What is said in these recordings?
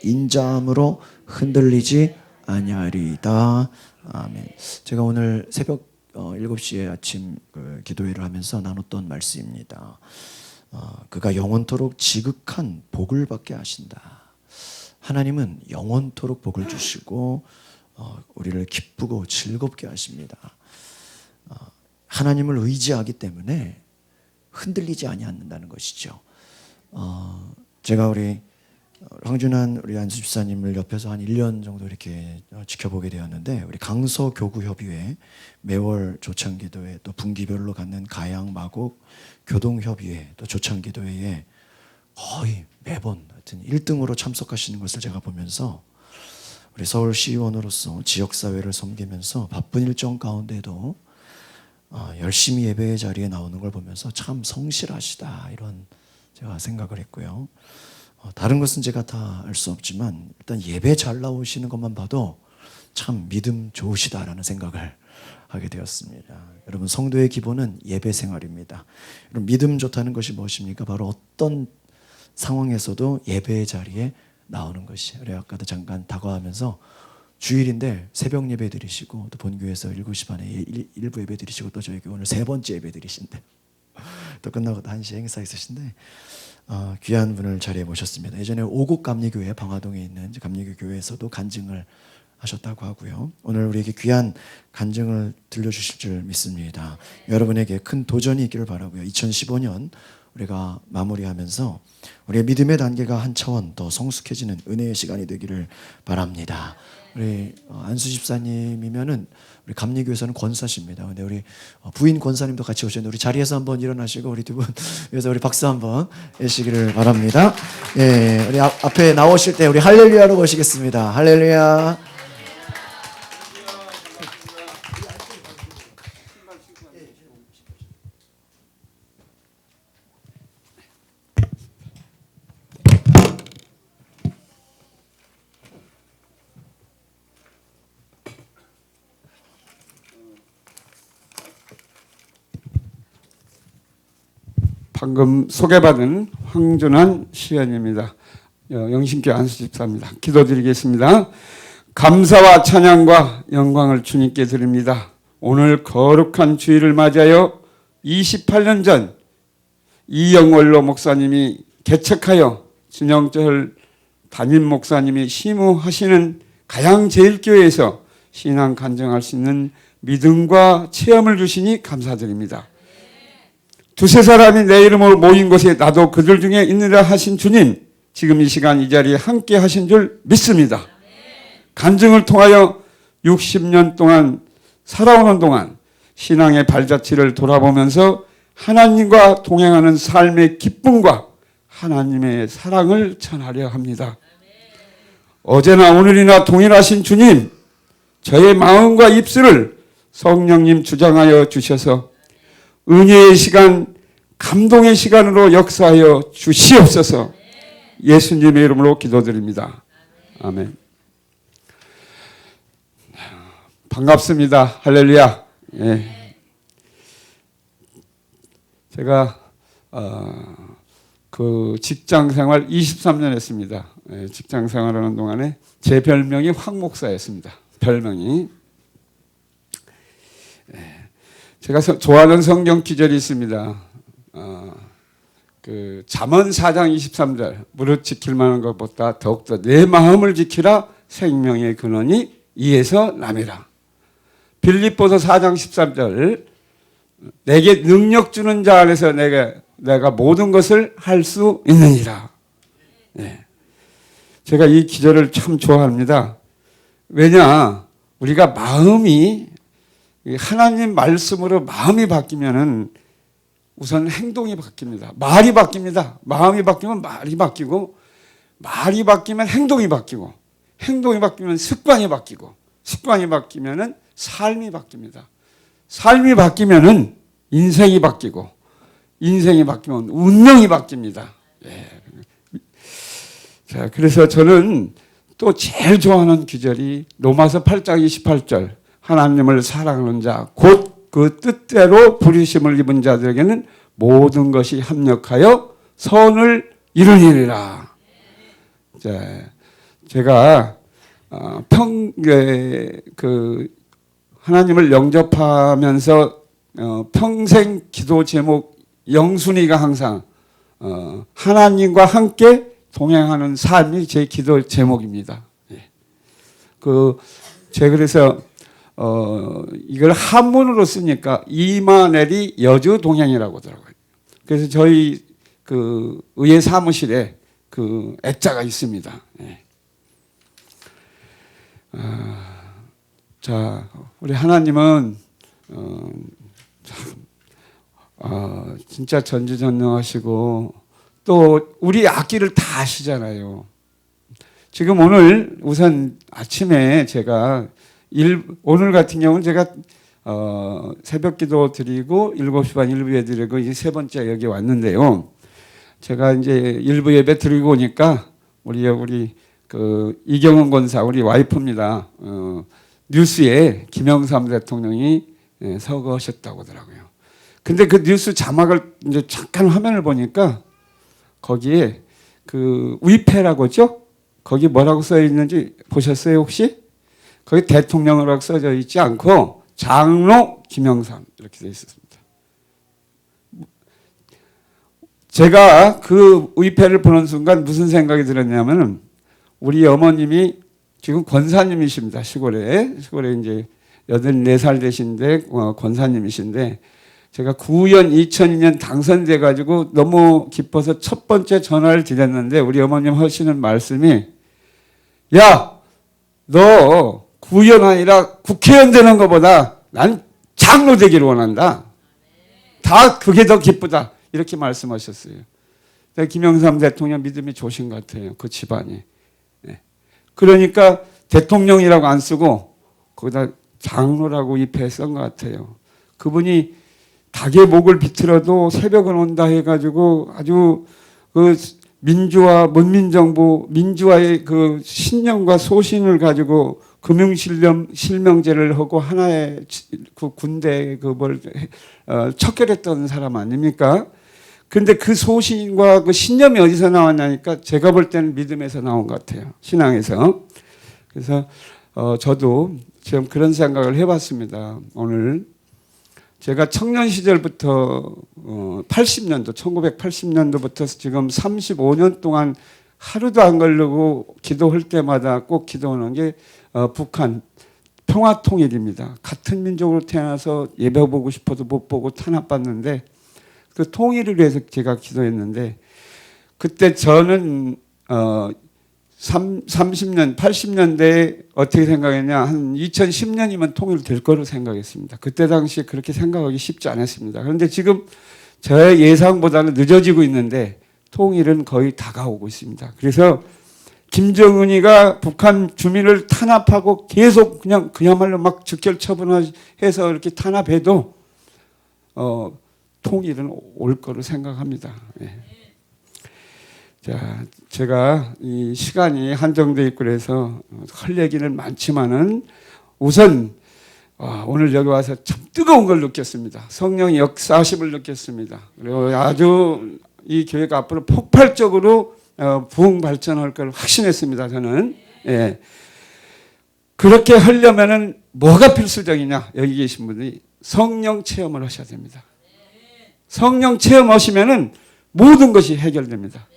인자함으로 흔들리지 아니하리이다. 아멘. 제가 오늘 새벽 7시에 아침 기도회를 하면서 나눴던 말씀입니다. 그가 영원토록 지극한 복을 받게 하신다. 하나님은 영원토록 복을 주시고 우리를 기쁘고 즐겁게 하십니다. 하나님을 의지하기 때문에 흔들리지 아니한다는 것이죠. 제가 우리 황준환 우리 안수 집사님을 옆에서 한 1년 정도 이렇게 지켜보게 되었는데, 우리 강서교구협의회 매월 조창기도회, 또 분기별로 갖는 가양 마곡 교동협의회, 또 조창기도회에 거의 매번 하여튼 1등으로 참석하시는 것을 제가 보면서, 우리 서울시의원으로서 지역사회를 섬기면서 바쁜 일정 가운데도 열심히 예배의 자리에 나오는 걸 보면서 참 성실하시다, 이런 제가 생각을 했고요. 다른 것은 제가 다 알 수 없지만 일단 예배 잘 나오시는 것만 봐도 참 믿음 좋으시다라는 생각을 하게 되었습니다. 여러분, 성도의 기본은 예배 생활입니다. 여러분, 믿음 좋다는 것이 무엇입니까? 바로 어떤 상황에서도 예배의 자리에 나오는 것이에요. 우리 아까도 잠깐 다가가면서 주일인데 새벽 예배 드리시고, 또 본교에서 7시 반에 일부 예배 드리시고, 또 저희 오늘 3번째 예배 드리신데, 또 끝나고 1시 행사 있으신데 귀한 분을 자리에 모셨습니다. 예전에 오곡 감리교회 방화동에 있는 감리교 교회에서도 간증을 하셨다고 하고요. 오늘 우리에게 귀한 간증을 들려주실 줄 믿습니다. 여러분에게 큰 도전이 있기를 바라고요. 2015년 우리가 마무리하면서 우리의 믿음의 단계가 한 차원 더 성숙해지는 은혜의 시간이 되기를 바랍니다. 우리 안수 집사님이면은 우리 감리교에서는 권사십니다. 근데 우리 부인 권사님도 같이 오셨는데, 우리 자리에서 한번 일어나시고 우리 두 분 위해서 우리 박수 한번 해주시기를 바랍니다. 예, 우리 앞에 나오실 때 우리 할렐루야로 모시겠습니다. 할렐루야. 방금 소개받은 황준환 시연입니다. 영신교 안수집사입니다. 기도드리겠습니다. 감사와 찬양과 영광을 주님께 드립니다. 오늘 거룩한 주일을 맞이하여 28년 전 이영월로 목사님이 개척하여 진영절 담임 목사님이 시무하시는 가양제일교회에서 신앙 간증할 수 있는 믿음과 체험을 주시니 감사드립니다. 두세 사람이 내 이름으로 모인 곳에 나도 그들 중에 있느라 하신 주님, 지금 이 시간 이 자리에 함께 하신 줄 믿습니다. 간증을 통하여 60년 동안 살아오는 동안 신앙의 발자취를 돌아보면서 하나님과 동행하는 삶의 기쁨과 하나님의 사랑을 전하려 합니다. 어제나 오늘이나 동일하신 주님, 저의 마음과 입술을 성령님 주장하여 주셔서 은혜의 시간, 감동의 시간으로 역사하여 주시옵소서. 예수님의 이름으로 기도드립니다. 아멘. 반갑습니다. 할렐루야. 예. 제가 그 직장생활 23년 했습니다. 예, 직장생활하는 동안에 제 별명이 황 목사였습니다. 별명이. 제가 좋아하는 성경 기절이 있습니다. 그 잠언 4장 23절, 무릇 지킬 만한 것보다 더욱더 내 마음을 지키라, 생명의 근원이 이에서 남이라. 빌립보서 4장 13절, 내게 능력 주는 자 안에서 내가 모든 것을 할 수 있느니라. 네. 제가 이 기절을 참 좋아합니다. 왜냐, 우리가 마음이 하나님 말씀으로 마음이 바뀌면은 우선 행동이 바뀝니다. 말이 바뀝니다. 마음이 바뀌면 말이 바뀌고, 말이 바뀌면 행동이 바뀌고, 행동이 바뀌면 습관이 바뀌고, 습관이 바뀌면은 삶이 바뀝니다. 삶이 바뀌면은 인생이 바뀌고, 인생이 바뀌면 운명이 바뀝니다. 예. 자, 그래서 저는 또 제일 좋아하는 구절이 로마서 8장 28절, 하나님을 사랑하는 자, 곧 그 뜻대로 부르심을 입은 자들에게는 모든 것이 합력하여 선을 이루니라. 자, 제가 하나님을 영접하면서 평생 기도 제목 영순이가 항상 하나님과 함께 동행하는 삶이 제 기도 제목입니다. 예. 제가 그래서 이걸 한문으로 쓰니까 이마네리 여주 동행이라고 하더라고요. 그래서 저희 의회 사무실에 액자가 있습니다. 예. 자, 우리 하나님은 진짜 전지전능하시고 또 우리 악기를 다 아시잖아요. 지금 오늘 우선 아침에 제가 오늘 같은 경우는 제가 새벽 기도 드리고 7시 반 일부 예배 드리고 이제 세 번째 여기 왔는데요. 제가 이제 일부 예배 드리고 오니까 우리 이경은 권사 우리 와이프입니다. 뉴스에 김영삼 대통령이 서거하셨다고 하더라고요. 근데 그 뉴스 자막을 이제 잠깐 화면을 보니까 거기에 위패라고 하죠? 거기 뭐라고 써 있는지 보셨어요 혹시? 거기 대통령이라고 써져 있지 않고 장로 김영삼 이렇게 돼 있었습니다. 제가 그 위패를 보는 순간 무슨 생각이 들었냐면은 우리 어머님이 지금 권사님이십니다. 시골에 이제 84살 되신데 권사님이신데 제가 구의원 2002년 당선돼 가지고 너무 기뻐서 첫 번째 전화를 드렸는데 우리 어머님 하시는 말씀이 야, 너 구의원 아니라 국회의원 되는 것보다 난 장로 되기를 원한다. 다 그게 더 기쁘다. 이렇게 말씀하셨어요. 김영삼 대통령 믿음이 좋으신 것 같아요. 그 집안이. 그러니까 대통령이라고 안 쓰고 거기다 장로라고 입에 쓴 것 같아요. 그분이 닭의 목을 비틀어도 새벽은 온다 해가지고 아주 민주화, 문민정부, 민주화의 신념과 소신을 가지고 금융실명제를 하고 하나의 군대 척결했던 사람 아닙니까? 근데 그 소신과 그 신념이 어디서 나왔냐니까 제가 볼 때는 믿음에서 나온 것 같아요. 신앙에서. 그래서 저도 지금 그런 생각을 해봤습니다. 오늘 제가 청년 시절부터 1980년도부터 지금 35년 동안 하루도 안 걸리고 기도할 때마다 꼭 기도하는 게 북한 평화통일입니다. 같은 민족으로 태어나서 예배 보고 싶어도 못 보고 탄압받는데 그 통일을 위해서 제가 기도했는데 그때 저는 30년, 80년대에 어떻게 생각했냐 한 2010년이면 통일될 거로 생각했습니다. 그때 당시에 그렇게 생각하기 쉽지 않았습니다. 그런데 지금 저의 예상보다는 늦어지고 있는데 통일은 거의 다가오고 있습니다. 그래서 김정은이가 북한 주민을 탄압하고 계속 그야말로 막 즉결 처분해서 이렇게 탄압해도 통일은 올 거로 생각합니다. 네. 자, 제가 이 시간이 한정돼 있고 그래서 할 얘기는 많지만은 우선 오늘 여기 와서 참 뜨거운 걸 느꼈습니다. 성령의 역사하심을 느꼈습니다. 그리고 아주 이 교회가 앞으로 폭발적으로 부흥 발전할 걸 확신했습니다. 저는. 예. 그렇게 하려면은 뭐가 필수적이냐? 여기 계신 분들이 성령 체험을 하셔야 됩니다. 성령 체험하시면은 모든 것이 해결됩니다.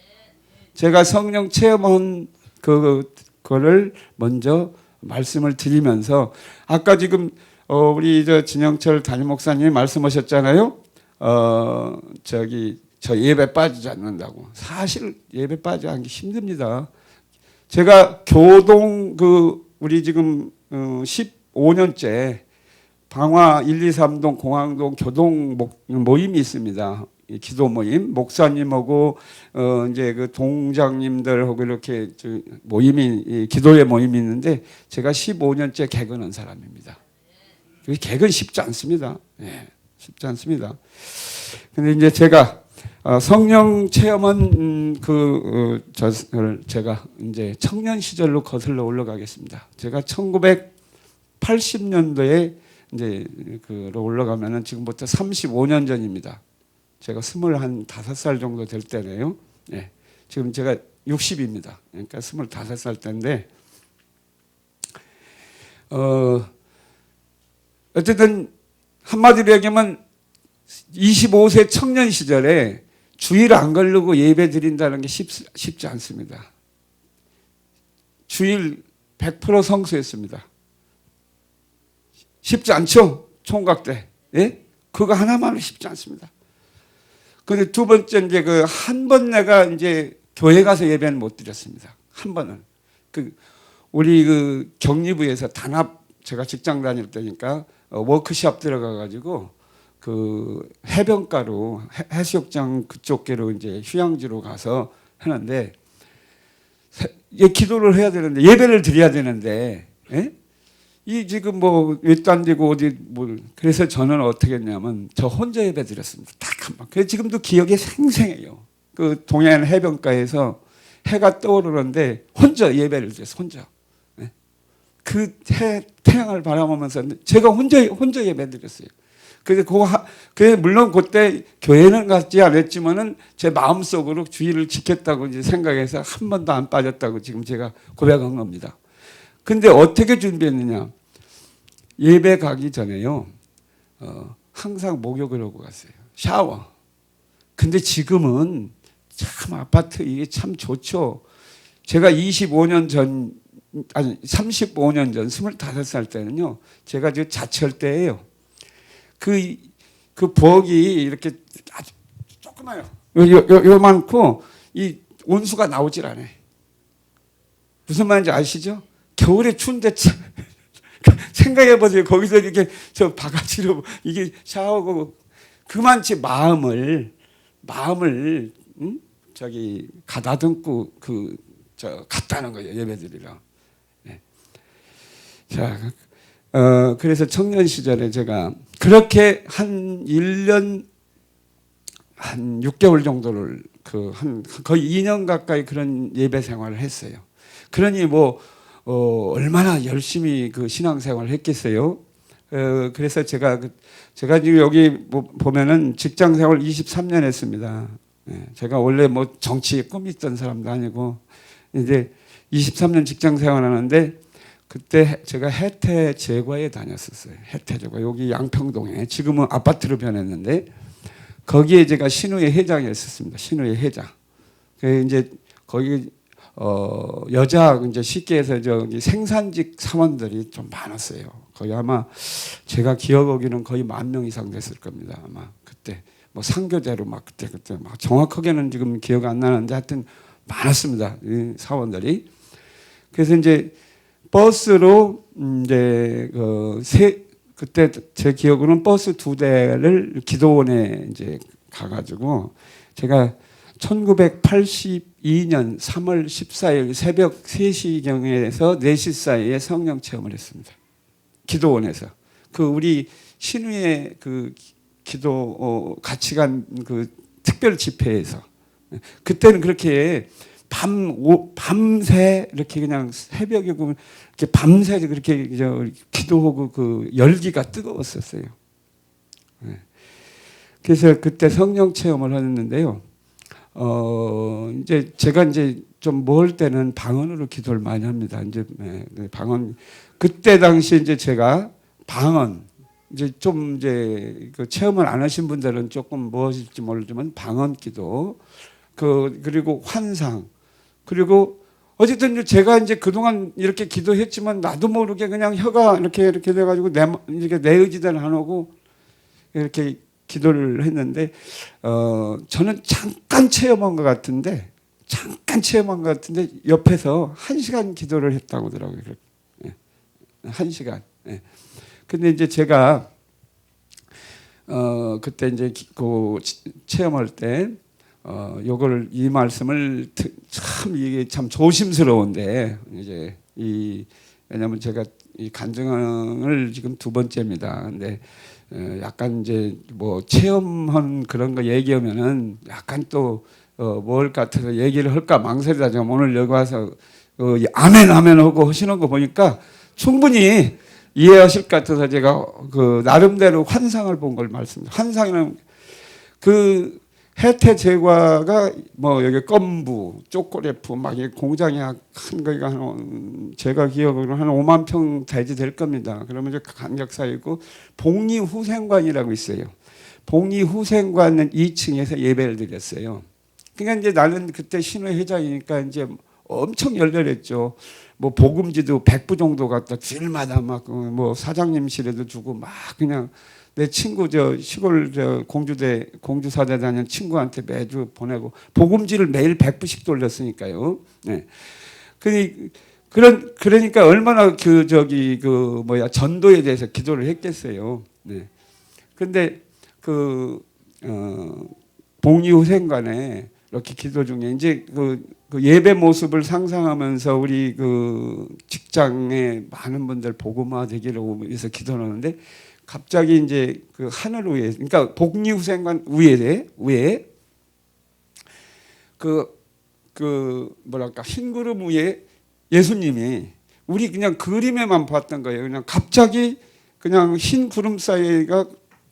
제가 성령 체험한 그거를 먼저 말씀을 드리면서 아까 지금 우리 진영철 담임 목사님이 말씀하셨잖아요. 저 예배 빠지지 않는다고. 사실 예배 빠지지 않기 힘듭니다. 제가 교동 우리 지금 15년째 방화 1, 2, 3동 공항동 교동 모임이 있습니다. 기도 모임, 목사님하고 이제 동장님들하고 이렇게 모임이 기도의 모임이 있는데 제가 15년째 개근한 사람입니다. 개근 쉽지 않습니다. 예, 쉽지 않습니다. 근데 이제 제가 성령 체험은 제가 이제 청년 시절로 거슬러 올라가겠습니다. 제가 1980년도에 이제 올라가면은 지금부터 35년 전입니다. 제가 25살 정도 될 때네요. 네. 지금 제가 60입니다. 그러니까 25살 때인데 어쨌든 한마디로 얘기하면 25세 청년 시절에 주일 안 걸르고 예배 드린다는 게 쉽지 않습니다. 주일 100% 성수했습니다. 쉽지 않죠? 총각 때. 예? 그거 하나만은 쉽지 않습니다. 근데 두 번째 이제 그 한 번 내가 이제 교회 가서 예배는 못 드렸습니다. 한 번은. 우리 그 격리부에서 단합 제가 직장 다닐 때니까 워크숍 들어가 가지고 그 해변가로 해수욕장 그쪽으로 이제 휴양지로 가서 하는데 기도를 해야 되는데 예배를 드려야 되는데 예? 이 지금 뭐 외딴데고 어디 뭐 그래서 저는 어떻게 했냐면 저 혼자 예배 드렸습니다. 딱 한 번. 그래서 지금도 기억이 생생해요. 그 동해안 해변가에서 해가 떠오르는데 혼자 예배를 드렸어요. 혼자. 예? 그 태양을 바라보면서 제가 혼자 예배 드렸어요. 그래서 물론 그때 교회는 가지 않았지만은 제 마음속으로 주의를 지켰다고 이제 생각해서 한 번도 안 빠졌다고 지금 제가 고백한 겁니다. 근데 어떻게 준비했느냐? 예배 가기 전에요. 항상 목욕을 하고 갔어요. 샤워. 근데 지금은 참 아파트 이게 참 좋죠. 제가 35년 전, 아니 35년 전 25살 때는요. 제가 지금 자취할 때예요. 그 부엌이 이렇게 아주 조그마요. 요만큼 이 온수가 나오질 않아요. 무슨 말인지 아시죠? 겨울에 추운데 생각해 보세요. 거기서 이렇게 저 바가지로 이게 샤워하고 그만치 마음을 저기 가다듬고 갔다는 거예요. 예배드리러. 네. 자, 그래서 청년 시절에 제가 그렇게 한 1년 한 6개월 정도를 거의 2년 가까이 그런 예배 생활을 했어요. 그러니 뭐 얼마나 열심히 그 신앙생활을 했겠어요. 그래서 제가 지금 여기 보면은 직장생활 23년 했습니다. 제가 원래 뭐 정치에 꿈이 있던 사람도 아니고 이제 23년 직장생활 하는데 그때 제가 해태제과에 다녔었어요. 해태제과 여기 양평동에 지금은 아파트로 변했는데 거기에 제가 신우회 회장이었었습니다. 신우회 회장. 이제 거기 여자 이제 쉽게 해서 저기 생산직 사원들이 좀 많았어요. 거의 아마 제가 기억하기는 거의 10,000명 이상 됐을 겁니다. 아마 그때 뭐 상교제로 막 그때 막 정확하게는 지금 기억 안 나는데 하여튼 많았습니다. 이 사원들이. 그래서 이제 버스로 이제 그때 제 기억으로는 버스 2대를 기도원에 이제 가가지고 제가 1982년 3월 14일 새벽 3시경에서 4시 사이에 성령 체험을 했습니다. 기도원에서. 우리 신우의 기도 같이 간 특별 집회에서. 그때는 그렇게 밤새 이렇게 그냥 새벽에 이렇게 밤새 그렇게 기도하고 열기가 뜨거웠었어요. 그래서 그때 성령 체험을 했는데요. 이제 제가 이제 좀 멀 때는 방언으로 기도를 많이 합니다. 이제 방언 그때 당시 이제 제가 방언 이제 좀 이제 체험을 안 하신 분들은 조금 무엇일지 모르지만 방언 기도 그리고 환상 그리고 어쨌든 제가 이제 그동안 이렇게 기도했지만 나도 모르게 그냥 혀가 이렇게 돼가지고 이렇게 내 의지대로 안 오고 이렇게 기도를 했는데 저는 잠깐 체험한 것 같은데 옆에서 1시간 기도를 했다고 하더라고요. 1시간. 근데 이제 제가 그때 이제 체험할 때 이 말씀을 이게 참 조심스러운데 이제 왜냐면 제가 이 간증을 지금 2번째입니다. 근데 약간 이제 뭐 체험한 그런 거 얘기하면은 약간 또 뭘 같아서 얘기를 할까 망설이다가 오늘 여기 와서 아멘 하고 하시는 거 보니까 충분히 이해하실 것 같아서 제가 나름대로 환상을 본 걸 말씀드립니다. 환상은 해태 제과가 뭐 여기 껌부, 초콜릿 막 이 공장이 큰 거가 제가 기억으로 한 5만 평 대지 될 겁니다. 그러면 이제 간격사이고 복리후생관이라고 있어요. 복리후생관은 2층에서 예배를 드렸어요. 그러니까 이제 나는 그때 신회회장이니까 이제 엄청 열렬했죠. 뭐 복음지도 100부 정도 갖다 주일마다 막 뭐 사장님실에도 주고 막 그냥 내 친구 저 시골 저 공주사대 다니는 친구한테 매주 보내고 복음지를 매일 100부씩 돌렸으니까요. 네. 그러니까 얼마나 그 저기 그 뭐야 전도에 대해서 기도를 했겠어요. 네. 근데 복리후생관에 이렇게 기도 중에 이제 그 예배 모습을 상상하면서 우리 그 직장에 많은 분들 복음화 되기를 위해서 기도를 하는데 갑자기 이제 그 하늘 위에, 그러니까 복리후생관 위에 뭐랄까 흰 구름 위에 예수님이 우리 그냥 그림에만 봤던 거예요. 그냥 갑자기 그냥 흰 구름 사이가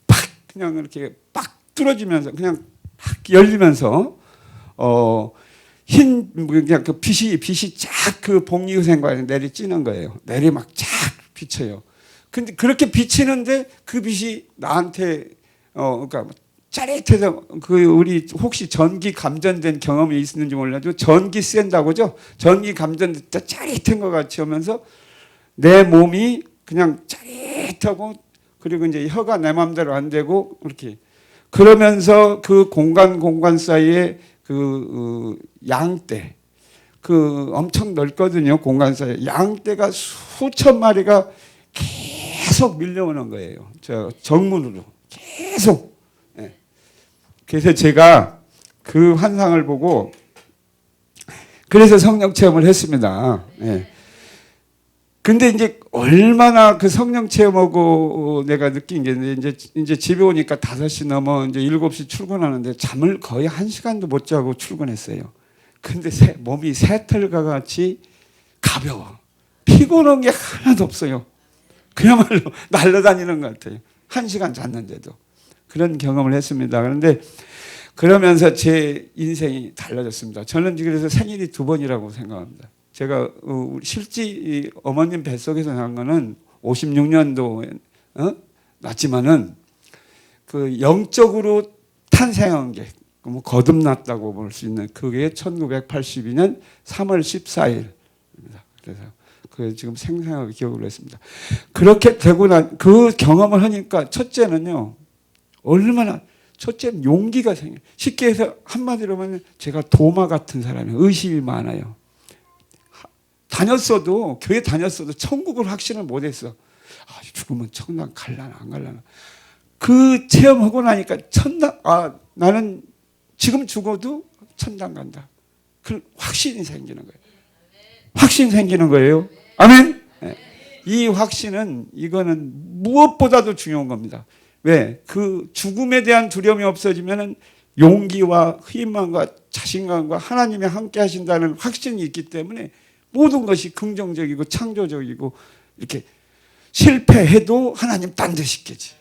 팍 그냥 이렇게 빡 뚫어지면서 그냥 팍 열리면서 그냥 그 빛이 쫙 그 복리후생관에 내리쬐는 거예요. 내리 막 쫙 비쳐요. 근데 그렇게 비치는데 그 빛이 나한테 그러니까 짜릿해서 그 우리 혹시 전기 감전된 경험이 있는지 몰라도 전기 쐰다고죠. 전기 감전된 짜릿한 것 같이 하면서 내 몸이 그냥 짜릿하고 그리고 이제 혀가 내 마음대로 안 되고 이렇게 그러면서 그 공간 사이에 그 양떼 엄청 넓거든요. 공간 사이에 양떼가 수천 마리가 계속 밀려오는 거예요. 저 정문으로 계속. 네. 그래서 제가 그 환상을 보고 그래서 성령 체험을 했습니다. 네. 근데 이제 얼마나 그 성령 체험하고 내가 느낀 게 이제 집에 오니까 5시 넘어 이제 7시 출근하는데 잠을 거의 1시간도 못 자고 출근했어요. 근데 몸이 새털과 같이 가벼워. 피곤한 게 하나도 없어요. 그야말로 날아다니는 것 같아요. 1시간 잤는데도. 그런 경험을 했습니다. 그런데 그러면서 제 인생이 달라졌습니다. 저는 그래서 생일이 2번이라고 생각합니다. 제가 실제 어머님 뱃속에서 난 거는 56년도에 났지만은 그 영적으로 탄생한 게 뭐 거듭났다고 볼 수 있는 그게 1982년 3월 14일입니다. 그래서 그 지금 생생하게 기억을 했습니다. 그렇게 되고 난 그 경험을 하니까 첫째는 용기가 생겨요. 쉽게 해서 한마디로 하면 제가 도마 같은 사람이에요. 의심이 많아요. 교회 다녔어도 천국을 확신을 못했어. 죽으면 천당 갈라나 안 갈라나. 그 체험하고 나니까 나는 지금 죽어도 천당 간다. 그 확신이 생기는 거예요. 확신이 생기는 거예요. 아멘. 네. 이 확신은 이거는 무엇보다도 중요한 겁니다. 왜? 그 죽음에 대한 두려움이 없어지면은 용기와 희망과 자신감과 하나님이 함께 하신다는 확신이 있기 때문에 모든 것이 긍정적이고 창조적이고 이렇게 실패해도 하나님 딴 데 시켜지.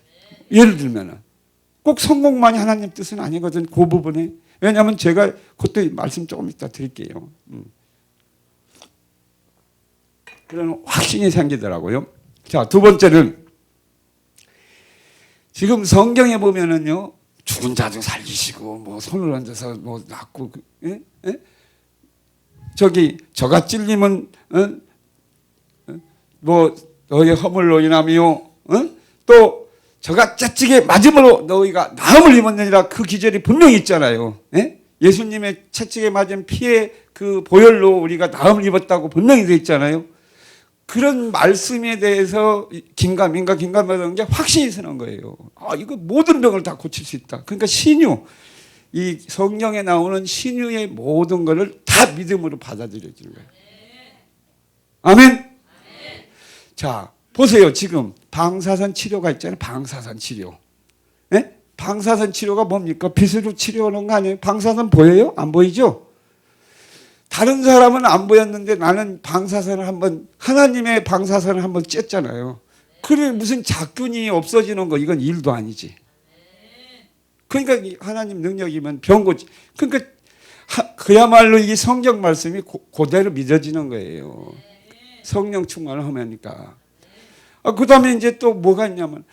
예를 들면은 꼭 성공만이 하나님 뜻은 아니거든. 그 부분에. 왜냐하면 제가 그때 말씀 조금 이따 드릴게요. 그런 확신이 생기더라고요. 자, 2번째는 지금 성경에 보면은요 죽은 자도 살리시고 뭐 손을 얹어서 뭐 낫고 저가 찔리면 뭐 너희 허물로 인하며 또 저가 짜찌게 맞음으로 너희가 나음을 입었느니라 그 기절이 분명히 있잖아요. 예수님의 채찍에 맞은 피의 그 보혈로 우리가 나음을 입었다고 분명히 되어 있잖아요. 그런 말씀에 대해서 긴가민가 게 확신이 서는 거예요. 이거 모든 병을 다 고칠 수 있다. 그러니까 신유, 이 성경에 나오는 신유의 모든 것을 다 믿음으로 받아들여지는 거예요. 아멘. 자, 보세요. 지금 방사선 치료가 있잖아요. 방사선 치료. 방사선 치료가 뭡니까? 빛으로 치료하는 거 아니에요? 방사선 보여요? 안 보이죠? 다른 사람은 안 보였는데 나는 하나님의 방사선을 한번 쬐잖아요. 그래 무슨 작균이 없어지는 거 이건 일도 아니지. 그러니까 이 하나님 능력이면 병 고치. 그러니까 그야말로 이 성경 말씀이 그대로 믿어지는 거예요. 성령 충만을 하면니까. 그 다음에 이제 또 뭐가 있냐면,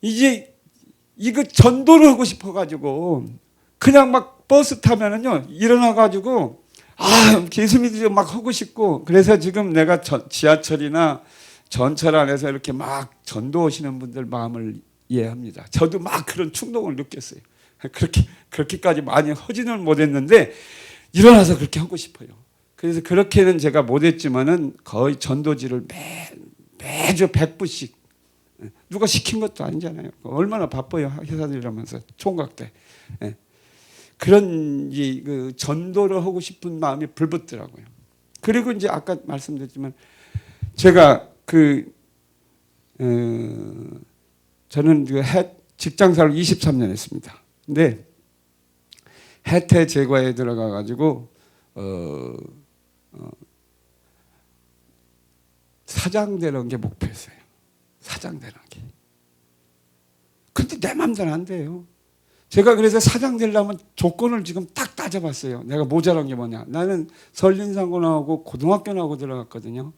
이제 이거 전도를 하고 싶어가지고, 그냥 막 버스 타면은요, 일어나가지고, 예수 믿으려 막 하고 싶고, 그래서 지금 내가 지하철이나 전철 안에서 이렇게 막 전도하시는 분들 마음을 이해합니다. 저도 막 그런 충동을 느꼈어요. 그렇게까지 많이 하지는 못했는데, 일어나서 그렇게 하고 싶어요. 그래서 그렇게는 제가 못했지만은 거의 전도지를 매주 100부씩 누가 시킨 것도 아니잖아요. 얼마나 바빠요 회사들이라면서 총각 때. 그런 그 전도를 하고 싶은 마음이 불붙더라고요. 그리고 이제 아까 말씀드렸지만 제가 저는 직장생활 23년 했습니다. 근데 해태 제과에 들어가 가지고 사장 되는 게 목표였어요. 사장 되는 게. 근데 내 맘대로 안 돼요. 제가 그래서 사장 되려면 조건을 지금 딱 따져봤어요. 내가 모자란 게 뭐냐. 나는 설린상고 나오고 고등학교 나오고 들어갔거든요.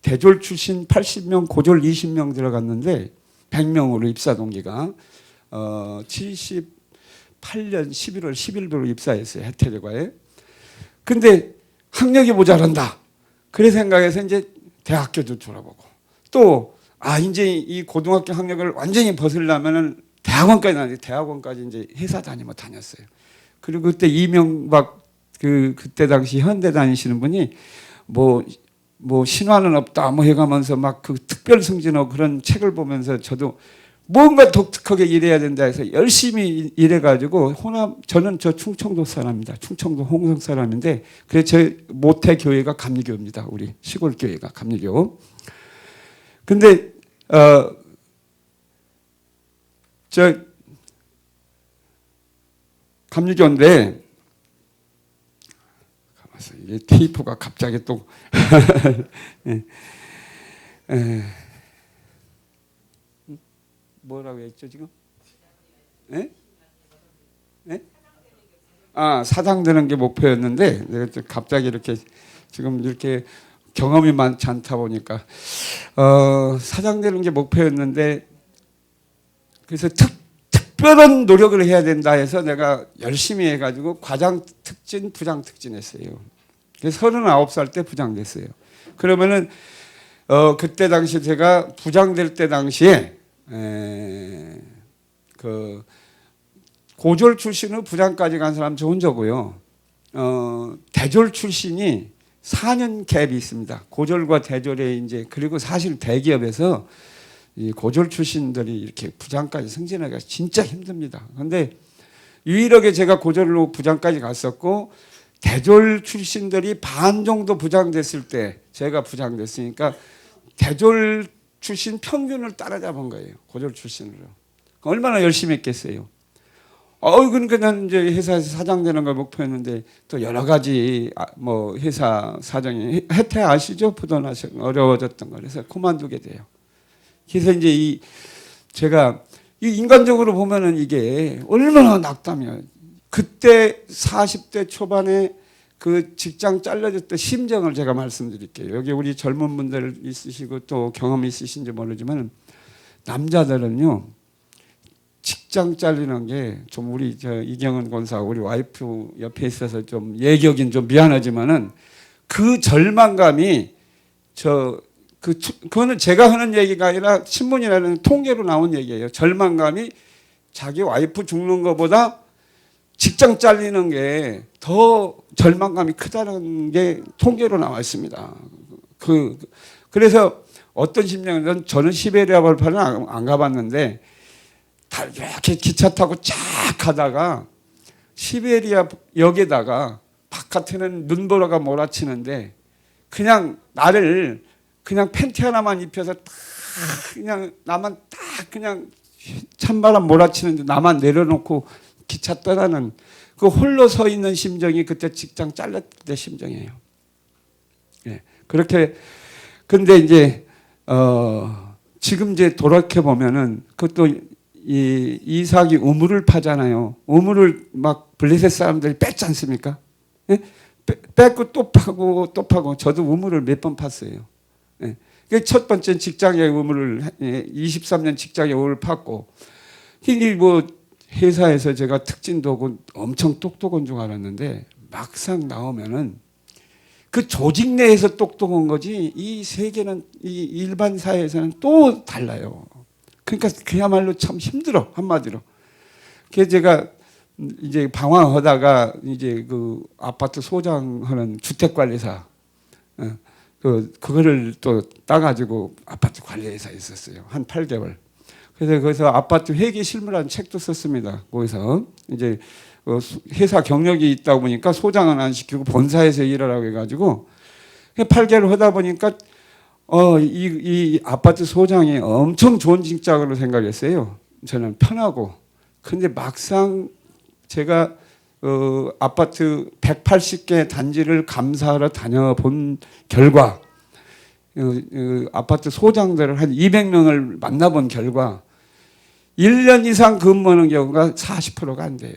대졸 출신 80명, 고졸 20명 들어갔는데 100명으로 입사 동기가 78년 11월 10일부로 입사했어요. 해태제과에. 근데 학력이 모자란다. 그래 생각해서 이제 대학교도 졸업하고 또 이제 이 고등학교 학력을 완전히 벗으려면은 대학원까지 이제 회사 다녔어요. 그리고 그때 이명박 그때 당시 현대 다니시는 분이 뭐 신화는 없다 뭐 해가면서 막 그 특별 승진하고 그런 책을 보면서 저도 뭔가 독특하게 일해야 된다 해서 열심히 일해가지고 저는 충청도 사람입니다. 충청도 홍성 사람인데 그래서 제 모태 교회가 감리교입니다. 우리 시골 교회가 감리교. 근데 저 감리교인데 가만있어 이게 테이프가 갑자기 또 뭐라고 했죠 지금? 네? 네? 사장 되는 게 목표였는데 내가 갑자기 이렇게 지금 이렇게 경험이 많지 않다 보니까 사장 되는 게 목표였는데 그래서 특별한 노력을 해야 된다 해서 내가 열심히 해가지고 과장 특진, 부장 특진 했어요. 그래서 39살 때 부장 됐어요. 그러면은 그때 당시 제가 부장 될 때 당시에 고졸 출신으로 부장까지 간 사람 저 혼자고요. 대졸 출신이 4년 갭이 있습니다. 고졸과 대졸에 이제 그리고 사실 대기업에서 이 고졸 출신들이 이렇게 부장까지 승진하기가 진짜 힘듭니다. 그런데 유일하게 제가 고졸로 부장까지 갔었고 대졸 출신들이 반 정도 부장 됐을 때 제가 부장 됐으니까 대졸 출신 평균을 따라잡은 거예요. 고졸 출신으로. 얼마나 열심히 했겠어요. 그러니까 난 이제 회사에서 사장 되는 걸 목표였는데 또 여러 가지 뭐 회사 사정이 혜태 아시죠? 부도나서 어려워졌던 거 그래서 그만두게 돼요. 그래서 이제 제가 인간적으로 보면은 이게 얼마나 낙담이에요. 그때 40대 초반에 그 직장 잘려질 때 심정을 제가 말씀드릴게요. 여기 우리 젊은 분들 있으시고 또 경험이 있으신지 모르지만 남자들은요 직장 잘리는 게 좀 우리 이경은 권사 우리 와이프 옆에 있어서 좀 얘기하긴 좀 미안하지만은 그 절망감이 그거는 제가 하는 얘기가 아니라 신문이라는 통계로 나온 얘기예요. 절망감이 자기 와이프 죽는 것보다 직장 잘리는 게 더 절망감이 크다는 게 통계로 나와 있습니다. 그래서 어떤 심정이든 저는 시베리아 벌판은 안 가봤는데 이렇게 기차 타고 쫙 가다가 시베리아 역에다가 바깥에는 눈보라가 몰아치는데 그냥 나를 그냥 팬티 하나만 입혀서 딱 그냥 나만 딱 그냥 찬바람 몰아치는데 나만 내려놓고 기차 떠나는 그 홀로 서 있는 심정이 그때 직장 잘렸을 때 심정이에요. 예. 그렇게 근데 이제 지금 이제 돌이켜 보면은 그것도 이 이삭이 우물을 파잖아요. 우물을 막 블레셋 사람들이 뺐지 않습니까? 예? 뺐고 또 파고 또 파고 저도 우물을 몇 번 팠어요. 예. 첫 번째 직장의 우물을 23년 직장의 우물을 팠고 이게 뭐 회사에서 제가 특진도 오고 엄청 똑똑한 줄 알았는데 막상 나오면은 그 조직 내에서 똑똑한 거지 이 세계는 이 일반 사회에서는 또 달라요. 그러니까 그야말로 참 힘들어 한마디로. 그래서 제가 이제 방황하다가 이제 그 아파트 소장하는 주택관리사 그거를 또 따가지고 아파트 관리회사에 있었어요. 한 8개월. 그래서 거기서 아파트 회계 실무라는 책도 썼습니다. 거기서 이제 회사 경력이 있다 보니까 소장은 안 시키고 본사에서 일하라고 해가지고 8개월 하다 보니까 이 아파트 소장이 엄청 좋은 직장으로 생각했어요. 저는 편하고. 근데 막상 제가 아파트 180개 단지를 감사하러 다녀본 결과 아파트 소장들을 한 200명을 만나본 결과 1년 이상 근무하는 경우가 40%가 안 돼요.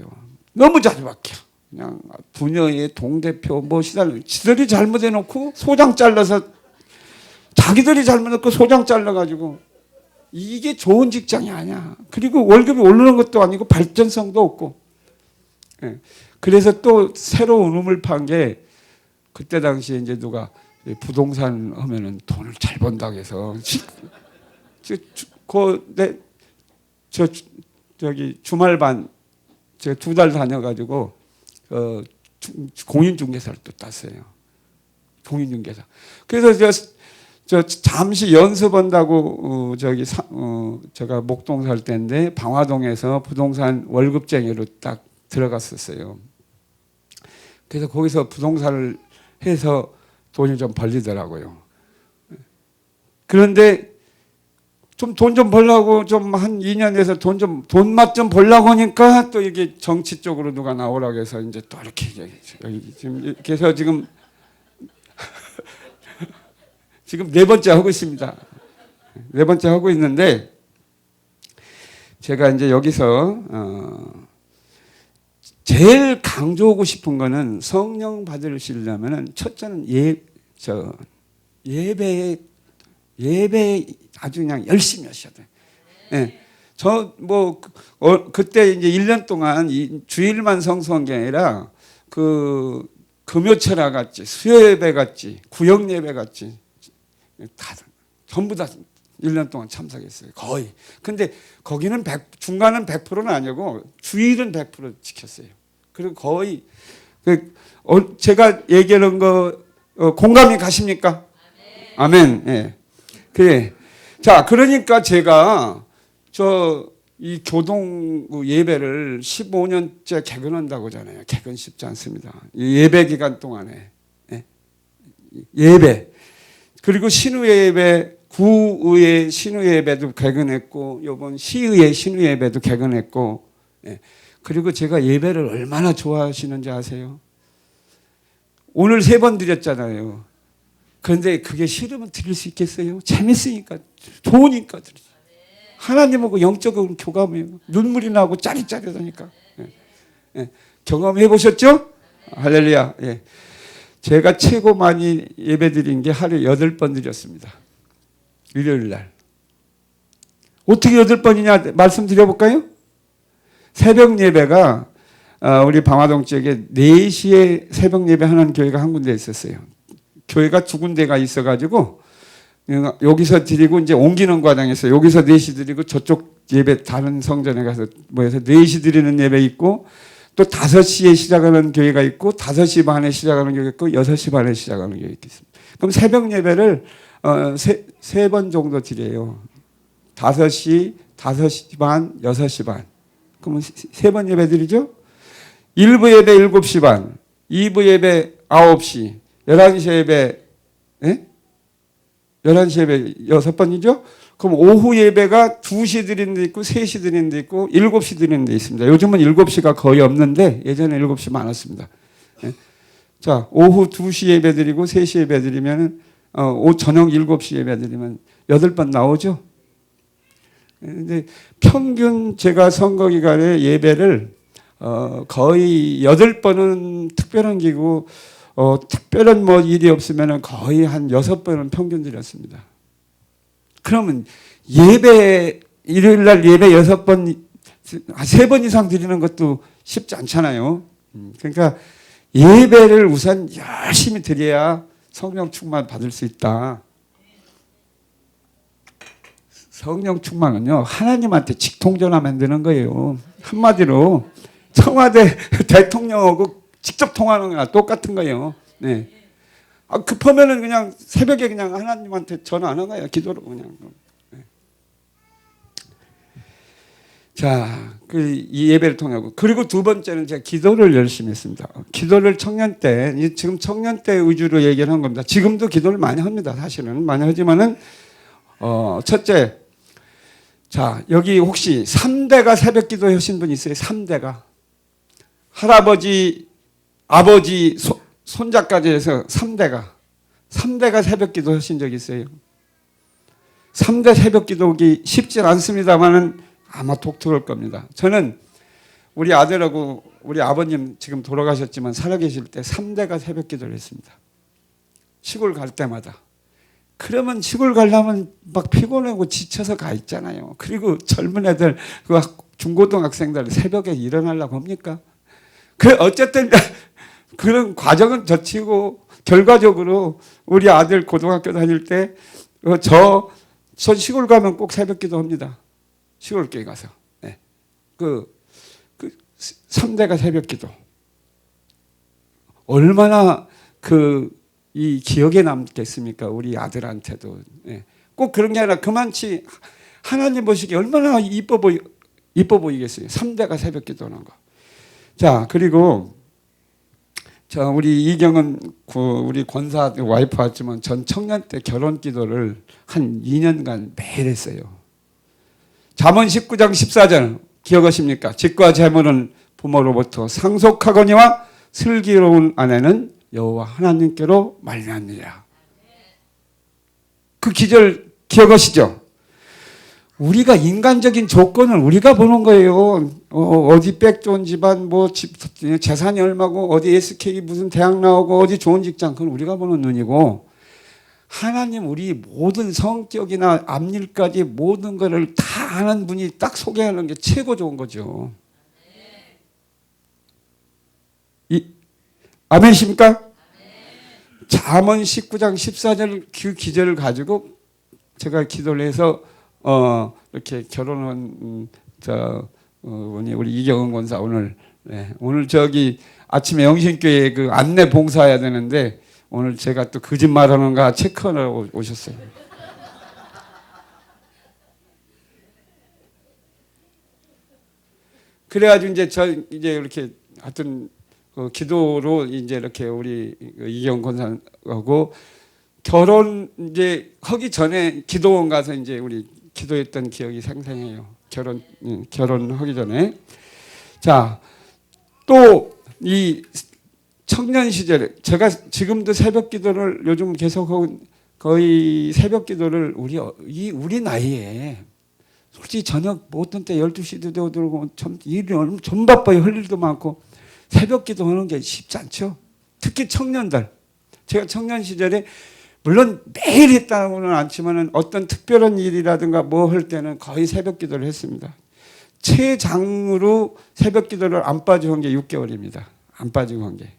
너무 자주 바뀌어. 그냥 부녀의 동대표 뭐 시달려. 지들이 잘못해놓고 소장 잘라서 자기들이 잘못해놓고 소장 잘라가지고 이게 좋은 직장이 아니야. 그리고 월급이 오르는 것도 아니고 발전성도 없고. 예. 그래서 또 새로운 우물 판 게 그때 당시에 이제 누가 부동산 하면은 돈을 잘 번다고 해서 저기 주말반 제가 2달 다녀가지고 공인중개사를 또 땄어요. 공인중개사. 그래서 저 잠시 연습한다고 제가 목동 살 때인데 방화동에서 부동산 월급쟁이로 딱 들어갔었어요. 그래서 거기서 부동산을 해서 돈이 좀 벌리더라고요. 그런데 좀 돈 좀 벌려고 좀 한 2년에서 돈맛 좀 벌려고 하니까 또 이게 정치 쪽으로 누가 나오라고 해서 이제 또 이렇게 지금 이렇게 해서 지금 네 번째 하고 있습니다. 네 번째 하고 있는데 제가 이제 여기서 제일 강조하고 싶은 거는 성령 받으시려면은 첫째는 예배에 아주 그냥 열심히 하셔야 돼요. 예. 그때 이제 1년 동안 주일만 성수한 게 아니라 금요철화 같이 수요예배 같이 구역예배 같이 전부 다 1년 동안 참석했어요. 거의. 근데 거기는 중간은 100%는 아니고 주일은 100% 지켰어요. 그리고 거의 제가 얘기하는 거 공감이 가십니까? 아멘. 예. 그래. 자, 그러니까 제가 이 교동 예배를 15년째 개근한다고 하잖아요. 개근 쉽지 않습니다. 예배 기간 동안에 예배 그리고 신우예배 구의회 신우예배도 개근했고 이번 시의회 신우예배도 개근했고 그리고 제가 예배를 얼마나 좋아하시는지 아세요? 오늘 3번 드렸잖아요. 그런데 그게 싫으면 드릴 수 있겠어요? 재밌으니까 좋으니까 드리죠. 하나님하고 영적으로 교감해요. 눈물이 나고 짜릿짜릿하니까. 경험해 보셨죠? 할렐루야. 제가 최고 많이 예배 드린 게 하루에 8번 드렸습니다. 일요일 날. 어떻게 8번이냐 말씀드려볼까요? 새벽 예배가 우리 방화동 지역에 4시에 새벽 예배 하는 교회가 한 군데 있었어요. 교회가 2군데가 있어가지고 여기서 드리고 이제 옮기는 과정에서 여기서 4시 드리고 저쪽 예배 다른 성전에 가서 모여서 4시 드리는 예배 있고 또 5시에 시작하는 교회가 있고 5시 반에 시작하는 교회가 있고 6시 반에 시작하는 교회가 있습니다. 그럼 새벽 예배를 3번 정도 드려요. 5시, 5시 반, 6시 반. 그러면 3번 예배 드리죠? 1부 예배 7시 반, 2부 예배 9시, 11시 예배 11시 예배 6번이죠? 그럼 오후 예배가 2시 드리는 데 있고 3시 드리는 데 있고 7시 드리는 데 있습니다. 요즘은 7시가 거의 없는데 예전에 7시 많았습니다. 자, 오후 2시 예배 드리고 3시 예배 드리면 저녁 7시 예배 드리면 8번 나오죠? 근데 평균 제가 선거 기간에 예배를 거의 8번은 특별한 기구, 특별한 뭐 일이 없으면 거의 한 6번은 평균 드렸습니다. 그러면 일요일 날 예배 6번, 3번 이상 드리는 것도 쉽지 않잖아요. 그러니까 예배를 우선 열심히 드려야 성령 충만 받을 수 있다. 성령 충만은요, 하나님한테 직통전하면 되는 거예요. 한마디로 청와대 대통령하고 직접 통하는 거랑 똑같은 거예요. 네. 급하면은 그냥 새벽에 그냥 하나님한테 전화하는 거예요. 기도로 그냥. 네. 자, 이 예배를 통하고. 그리고 두 번째는 제가 기도를 열심히 했습니다. 기도를 청년 때, 지금 청년 때 위주로 얘기를 한 겁니다. 지금도 기도를 많이 합니다. 사실은. 많이 하지만은, 첫째, 자, 여기 혹시 3대가 새벽 기도 하신 분 있어요? 3대가. 할아버지, 아버지, 손자까지 해서 3대가 새벽 기도 하신 적 있어요? 3대 새벽 기도하기 쉽지 않습니다만은 아마 독특할 겁니다. 저는 우리 아들하고 우리 아버님 지금 돌아가셨지만 살아계실 때 3대가 새벽 기도를 했습니다. 시골 갈 때마다. 그러면 시골 가려면 막 피곤하고 지쳐서 가 있잖아요. 그리고 젊은 애들, 그 중고등학생들 새벽에 일어나려고 합니까? 어쨌든 그런 과정은 거치고 결과적으로 우리 아들 고등학교 다닐 때 저 시골 가면 꼭 새벽 기도합니다. 시골 교회 가서. 네. 그 3대가 새벽 기도. 얼마나 이 기억에 남겠습니까? 우리 아들한테도. 네. 꼭 그런 게 아니라 그만치 하나님 보시기에 얼마나 이뻐 보이겠어요. 3대가 새벽 기도하는 거. 자, 그리고 자, 우리 이경은 우리 권사 와이프 왔지만 전 청년 때 결혼 기도를 한 2년간 매일 했어요. 잠언 19장 14절 기억하십니까? 집과 재물은 부모로부터 상속하거니와 슬기로운 아내는 여호와 하나님께로 말미암느니라. 그 기절 기억하시죠? 우리가 인간적인 조건을 우리가 보는 거예요. 어디 백 좋은 집안, 재산이 얼마고, 어디 SK 무슨 대학 나오고, 어디 좋은 직장, 그건 우리가 보는 눈이고, 하나님 우리 모든 성격이나 앞일까지 모든 것을 다 아는 분이 딱 소개하는 게 최고 좋은 거죠. 아멘이십니까? 잠언 19장 14절 그 기절을 가지고 제가 기도를 해서 이렇게 결혼한 우리 이경은 권사 오늘 저기 아침에 영신교회 그 안내 봉사해야 되는데 오늘 제가 또 거짓말하는가 체크하러 오셨어요. 그래가지고 이제 이렇게 하여튼 기도로 이제 이렇게 우리 이경 권사하고 결혼 이제 하기 전에 기도원 가서 이제 우리 기도했던 기억이 생생해요. 결혼하기 전에. 자, 또 이 청년 시절에 제가 지금도 새벽 기도를 요즘 계속하고 거의 새벽 기도를 우리 나이에 솔직히 저녁 뭐 어떤 때 12시도 되고 참 일이 얼마나 좀 바빠요. 할 일도 많고 새벽 기도하는 게 쉽지 않죠. 특히 청년들. 제가 청년 시절에 물론 매일 했다고는 않지만 어떤 특별한 일이라든가 뭐 할 때는 거의 새벽 기도를 했습니다. 최장으로 새벽 기도를 안 빠지고 한 게 6개월입니다. 안 빠지고 한 게.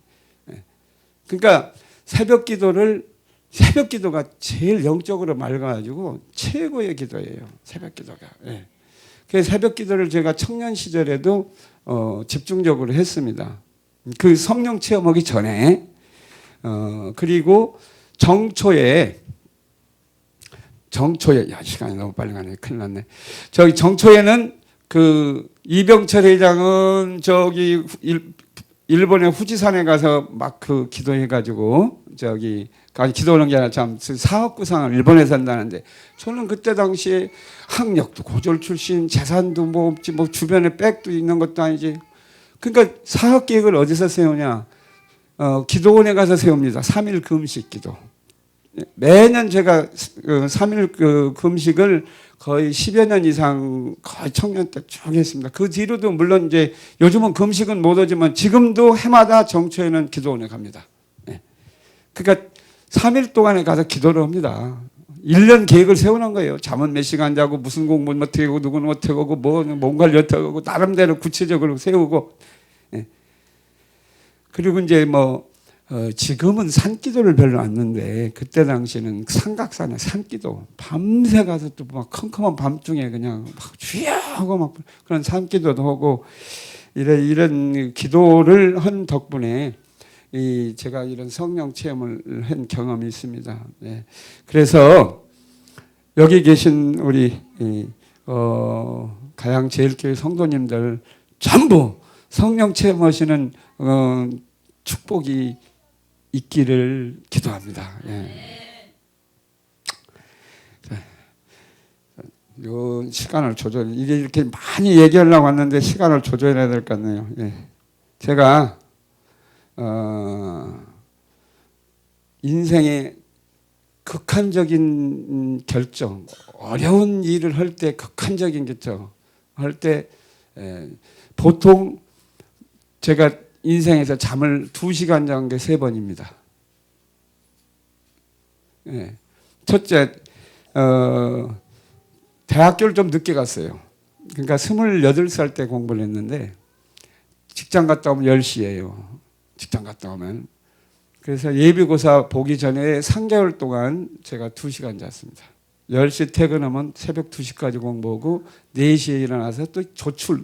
그러니까 새벽 기도가 제일 영적으로 맑아가지고 최고의 기도예요. 새벽 기도가. 그래서 새벽 기도를 제가 청년 시절에도 집중적으로 했습니다. 그 성령 체험하기 전에. 그리고 정초에 야 시간이 너무 빨리 가네. 큰일 났네. 저기 정초에는 그 이병철 회장은 저기 일본의 후지산에 가서 막 그 기도해가지고 저기 기도하는 게 아니라 참 사업 구상을 일본에서 한다는데 저는 그때 당시에 학력도 고졸 출신 재산도 뭐 없지 뭐 주변에 백도 있는 것도 아니지. 그러니까 사업 계획을 어디서 세우냐? 기도원에 가서 세웁니다. 3일 금식 기도. 매년 제가 그 3일 그 금식을 거의 10여 년 이상 거의 청년 때 쭉 했습니다. 그 뒤로도 물론 이제 요즘은 금식은 못 하지만 지금도 해마다 정초에는 기도원에 갑니다. 예. 그러니까 3일 동안에 가서 기도를 합니다. 1년 계획을 세우는 거예요. 잠은 몇 시간 자고 무슨 공부는 어떻게 하고 누구는 어떻게 하고 뭔가를 어떻게 하고 나름대로 구체적으로 세우고. 예. 그리고 이제 뭐 지금은 산기도를 별로 안 하는데 그때 당시에는 삼각산에 산기도 밤새 가서 또 막 컴컴한 밤중에 그냥 막 주여 하고 막 그런 산기도도 하고 이런 기도를 한 덕분에 제가 이런 성령 체험을 한 경험이 있습니다. 네. 그래서 여기 계신 우리 가양 제일교회 성도님들 전부 성령 체험하시는 축복이 있기를 기도합니다. 예. 요 시간을 조절, 이게 이렇게 많이 얘기하려고 왔는데 시간을 조절해야 될 것 같네요. 예. 제가 인생의 극한적인 결정, 어려운 일을 할 때 극한적인 결정 할 때 보통 제가 인생에서 잠을 2시간 잔 게 3번입니다. 예. 첫째, 대학교를 좀 늦게 갔어요. 그러니까 28살 때 공부를 했는데 직장 갔다 오면 10시예요. 직장 갔다 오면. 그래서 예비고사 보기 전에 3개월 동안 제가 2시간 잤습니다. 10시 퇴근하면 새벽 2시까지 공부하고 4시에 일어나서 또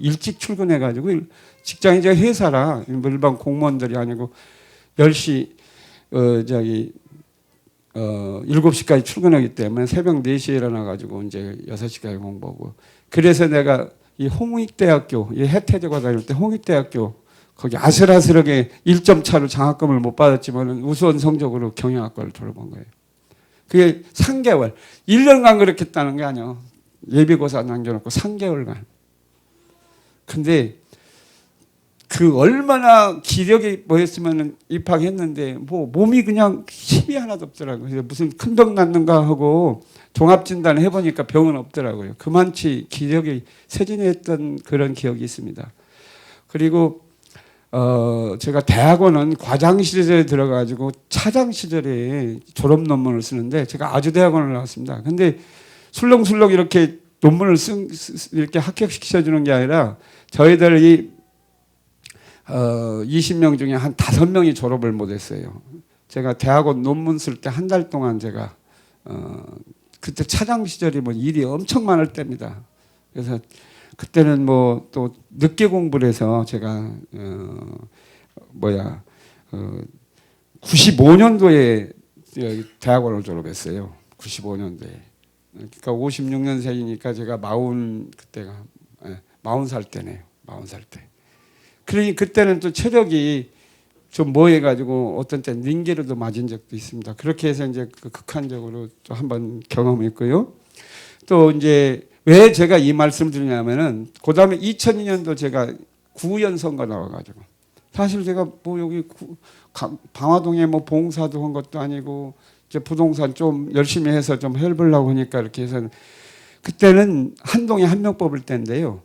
일찍 출근해가지고 직장이 이제 회사라 일반 공무원들이 아니고 10시 7시까지 출근하기 때문에 새벽 4시에 일어나가지고 이제 6시까지 공부하고 그래서 내가 이 홍익대학교 이 해태제과 다닐 때 홍익대학교 거기 아슬아슬하게 1점 차로 장학금을 못 받았지만 우수한 성적으로 경영학과를 졸업한 거예요. 그게 3개월, 1년간 그렇게 했다는 게 아니에요. 예비고사 남겨놓고 3개월간. 근데 그 얼마나 기력이 뭐였으면 입학했는데 뭐 몸이 그냥 힘이 하나도 없더라고요. 그래서 무슨 큰 병 났는가 하고 종합진단을 해보니까 병은 없더라고요. 그만치 기력이 쇠진했던 그런 기억이 있습니다. 그리고 제가 대학원은 과장 시절에 들어가지고 차장 시절에 졸업 논문을 쓰는데 제가 아주대학원을 나왔습니다. 근데 술렁술렁 이렇게 논문을 이렇게 합격시켜 주는 게 아니라 저희들이 20명 중에 한 5명이 졸업을 못했어요. 제가 대학원 논문 쓸 때 한 달 동안 제가 그때 차장 시절이 뭐 일이 엄청 많을 때입니다. 그래서 그때는 뭐 또 늦게 공부를 해서 제가 95년도에 대학원을 졸업했어요. 95년도에. 그러니까 56년생이니까 제가 그때가 40살 때네요. 40살 때. 그러니 그때는 또 체력이 좀 뭐해가지고 어떤 때 링게로도 맞은 적도 있습니다. 그렇게 해서 이제 극한적으로 또 한번 경험했고요. 또 이제 왜 제가 이 말씀을 드리냐면은 그 다음에 2002년도 제가 구의원 선거 나와가지고 사실 제가 뭐 여기 방화동에 뭐 봉사도 한 것도 아니고 이제 부동산 좀 열심히 해서 좀 해보려고 하니까 이렇게 해서 그때는 한 동에 한 명 뽑을 때인데요.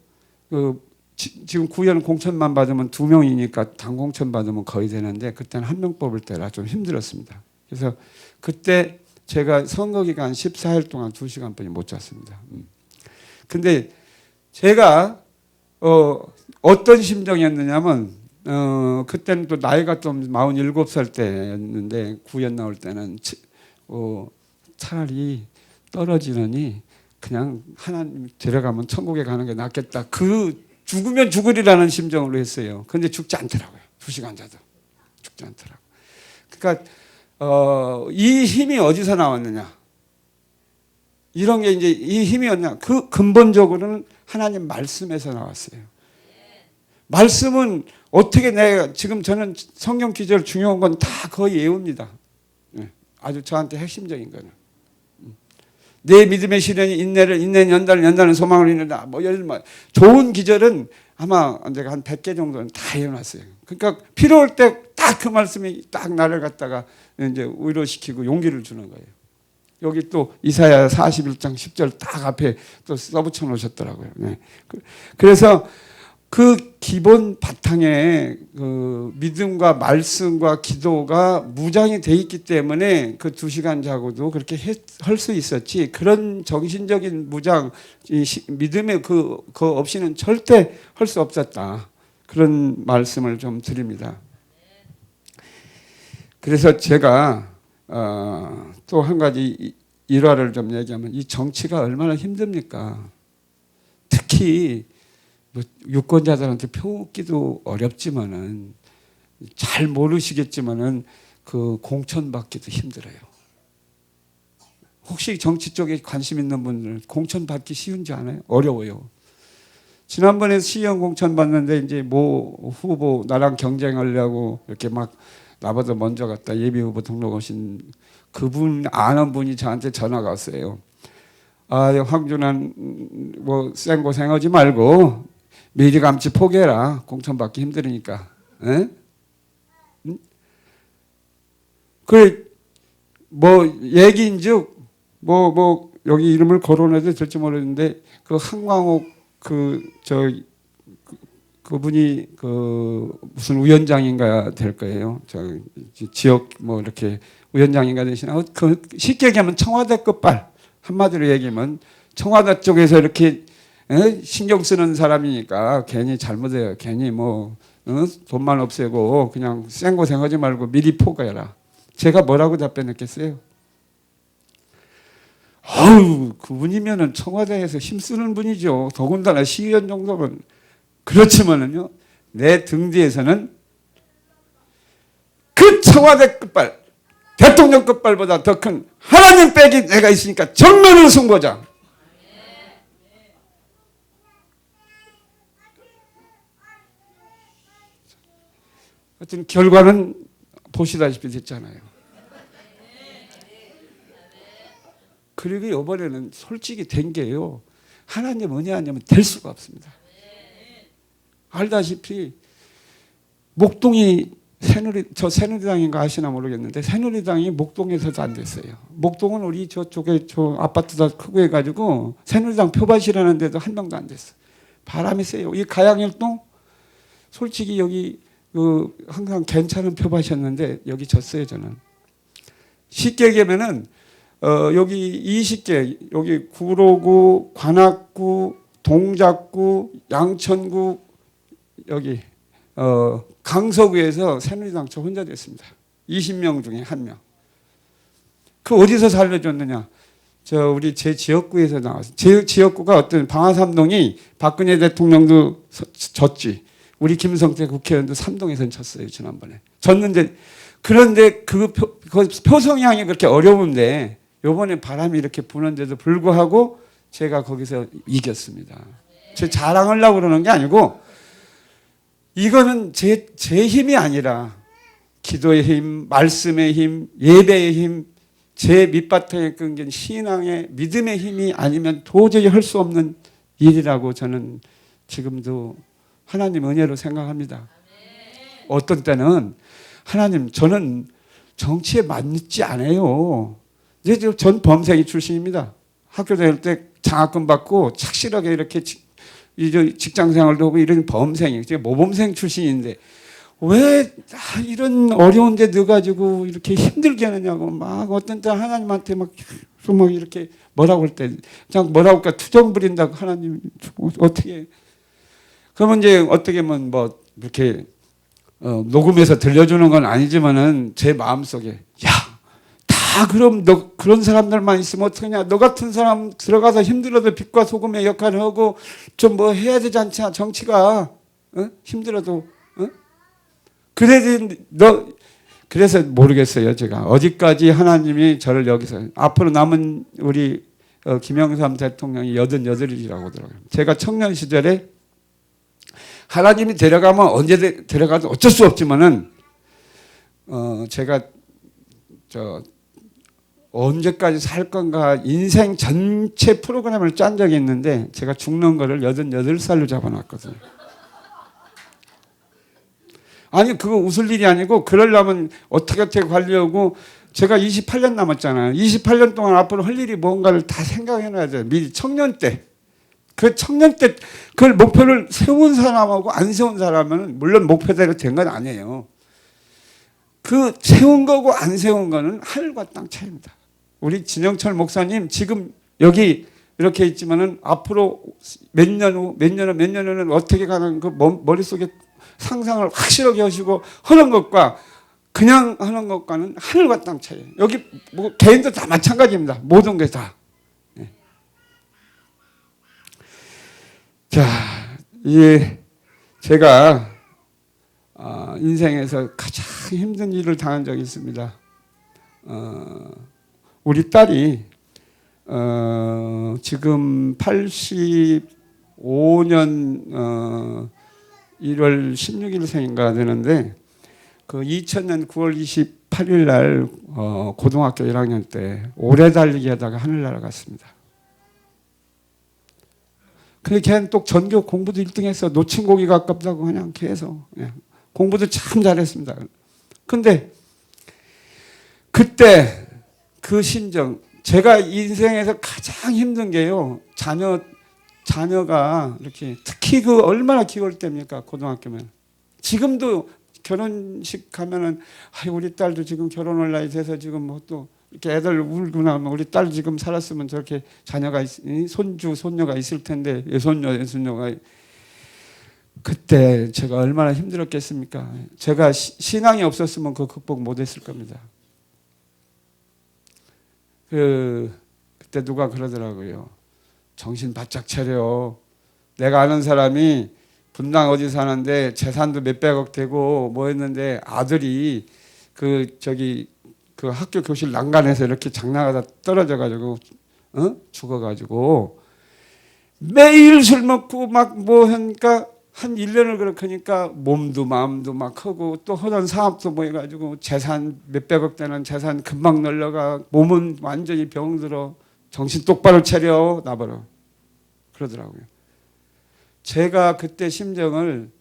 지금 구의원 공천만 받으면 2명이니까 당 공천 받으면 거의 되는데 그때는 한 명 뽑을 때라 좀 힘들었습니다. 그래서 그때 제가 선거 기간 14일 동안 2시간뿐이 못 잤습니다. 근데 제가 어떤 심정이었느냐면 그때는 또 나이가 좀 47살 때였는데 구의원 나올 때는 차라리 떨어지느니 그냥 하나님 데려가면 천국에 가는 게 낫겠다. 죽으면 죽으리라는 심정으로 했어요. 근데 죽지 않더라고요. 2시간 자도 죽지 않더라고요. 그러니까 이 힘이 어디서 나왔느냐? 이런 게 이제 이 힘이 어디냐? 그 근본적으로는 하나님 말씀에서 나왔어요. 말씀은 어떻게 내가 지금 저는 성경 기절 중요한 건 다 거의 외웁니다. 아주 저한테 핵심적인 거는. 내 믿음의 시련이 인내는 연단은 소망을 이룬다. 뭐 예를 들면 좋은 기절은 아마 제가 한 100개 정도는 다 해놨어요. 그러니까 필요할 때 딱 그 말씀이 딱 나를 갖다가 이제 위로시키고 용기를 주는 거예요. 여기 또 이사야 41장 10절 딱 앞에 또 써붙여 놓으셨더라고요. 네. 그래서 그 기본 바탕에 그 믿음과 말씀과 기도가 무장이 돼 있기 때문에 그 2시간 자고도 그렇게 할 수 있었지, 그런 정신적인 무장, 믿음의 그 없이는 절대 할 수 없었다. 그런 말씀을 좀 드립니다. 그래서 제가 또 한 가지 일화를 좀 얘기하면, 이 정치가 얼마나 힘듭니까? 특히 뭐 유권자들한테 표기도 어렵지만은, 잘 모르시겠지만은 그 공천받기도 힘들어요. 혹시 정치 쪽에 관심 있는 분들 공천받기 쉬운지 아나요? 어려워요. 지난번에 시의원 공천 받는데 이제 모 후보 나랑 경쟁하려고 이렇게 막 나보다 먼저 갔다 예비 후보 등록 오신 그분 아는 분이 저한테 전화가 왔어요. 아, 황준환 뭐 생고생하지 말고 미리감치 포기해라. 공천 받기 힘들으니까. 에? 응? 그 뭐 얘기인즉 뭐 여기 이름을 거론해도 될지 모르겠는데, 그 한광옥 그분이 그 무슨 위원장인가 될 거예요. 저 지역 뭐 이렇게 위원장인가 되시나. 그 쉽게 얘기하면 청와대 끝발, 한마디로 얘기하면 청와대 쪽에서 이렇게 신경 쓰는 사람이니까 괜히 잘못해요. 괜히 뭐 돈만 없애고 그냥 생고생하지 말고 미리 포기해라. 제가 뭐라고 답변했겠어요? 아우, 그분이면은 청와대에서 힘쓰는 분이죠. 더군다나 시의원 정도면. 그렇지만은요, 내 등 뒤에서는 그 청와대 끝발, 대통령 끝발보다 더 큰 하나님 백이 내가 있으니까 정면으로 승부하자. 하여튼 결과는 보시다시피 됐잖아요. 그리고 이번에는 솔직히 된 게요, 하나님 은혜 아니면 될 수가 없습니다. 알다시피 목동이 새누리당인가 아시나 모르겠는데, 새누리당이 목동에서도 안 됐어요. 목동은 우리 저쪽에 저 아파트가 크고 해가지고 새누리당 표밭이라는 데도 한 명도 안 됐어요. 바람이 세요. 이 가양일동 솔직히 여기 항상 괜찮은 표밭이었는데 여기 졌어요. 저는 쉽게 얘기하면은 여기 20개, 여기 구로구, 관악구, 동작구, 양천구, 여기 강서구에서 새누리당 저 혼자 됐습니다. 20명 중에 1명. 그 어디서 살려줬느냐? 저 우리 제 지역구에서 나왔어요. 제 지역구가 어떤 방화삼동이 박근혜 대통령도 졌지. 우리 김성태 국회의원도 삼동에서 졌어요. 지난번에. 졌는데, 그런데 그 표성향이 그렇게 어려운데 요번에 바람이 이렇게 부는데도 불구하고 제가 거기서 이겼습니다. 제 자랑하려고 그러는 게 아니고, 이거는 제 힘이 아니라 기도의 힘, 말씀의 힘, 예배의 힘, 제 밑바탕에 끊긴 신앙의 믿음의 힘이 아니면 도저히 할 수 없는 일이라고 저는 지금도 하나님 은혜로 생각합니다. 어떤 때는 하나님, 저는 정치에 맞지 않아요. 이제 전 범생이 출신입니다. 학교 다닐 때 장학금 받고 착실하게 이렇게 직장 생활도 하고 이런 범생이, 제가 모범생 출신인데 왜 이런 어려운 데 넣어가지고 이렇게 힘들게 하느냐고, 막 어떤 때 하나님한테 막 이렇게 뭐라고 할 때 그냥 뭐라고 할까, 투정 부린다고. 하나님 어떻게, 그러면 이제 어떻게 하면 뭐 이렇게 녹음해서 들려주는 건 아니지만은 제 마음속에, 야, 다 그럼 너 그런 사람들만 있으면 어떡하냐, 너 같은 사람 들어가서 힘들어도 빛과 소금의 역할을 하고 좀 뭐 해야 되지 않냐, 정치가 힘들어도. 그래서 모르겠어요. 제가 어디까지 하나님이 저를 여기서, 앞으로 남은 우리 김영삼 대통령이 88이라고 하더라고요. 제가 청년 시절에 하나님이 데려가면 언제 데려가도 어쩔 수 없지만은 제가 언제까지 살 건가 인생 전체 프로그램을 짠 적이 있는데, 제가 죽는 거를 88살로 잡아놨거든요. 아니, 그거 웃을 일이 아니고, 그러려면 어떻게 관리하고 제가 28년 남았잖아요. 28년 동안 앞으로 할 일이 뭔가를 다 생각해 놔야 돼요. 미리 청년 때. 그 청년 때 그걸 목표를 세운 사람하고 안 세운 사람은 물론 목표대로 된 건 아니에요. 그 세운 거고 안 세운 거는 하늘과 땅 차이입니다. 우리 진영철 목사님 지금 여기 이렇게 있지만은 앞으로 몇 년 후, 몇 년 후는 어떻게 가는 그 머릿속에 상상을 확실하게 하시고 하는 것과 그냥 하는 것과는 하늘과 땅 차이예요. 여기 뭐 개인도 다 마찬가지입니다. 모든 게 다. 네. 자, 제가 인생에서 가장 힘든 일을 당한 적이 있습니다. 우리 딸이 지금 85년 1월 16일생인가 되는데 그 2000년 9월 28일 날 고등학교 1학년 때 오래 달리기 하다가 하늘나라 갔습니다. 근데 걔는 또 전교 공부도 1등해서 놓친 고기 가깝다고 그냥 계속 공부도 참 잘했습니다. 근데 그때 그 심정, 제가 인생에서 가장 힘든 게요. 자녀가 이렇게 특히 그 얼마나 귀여울 때입니까? 고등학교면. 지금도 결혼식 가면은 우리 딸도 지금 결혼할 나이 돼서 지금 뭐 또 이렇게 애들 울고 나면 우리 딸 지금 살았으면 저렇게 자녀가 손주 손녀가 있을 텐데 예손녀가 그때 제가 얼마나 힘들었겠습니까? 제가 신앙이 없었으면 그 극복 못했을 겁니다. 그때 누가 그러더라고요. 정신 바짝 차려. 내가 아는 사람이 분당 어디 사는데 재산도 몇백억 되고 뭐 했는데 아들이 그 학교 교실 난간에서 이렇게 장난하다 떨어져 가지고 죽어가지고 매일 술 먹고 막 뭐 하니까 한 1년을 그렇게 하니까 몸도 마음도 막 하고 또 하던 사업도 뭐 해가지고 재산 몇백억 되는 재산 금방 날라가 몸은 완전히 병들어. 정신 똑바로 차려 나버려 그러더라고요. 제가 그때 심정을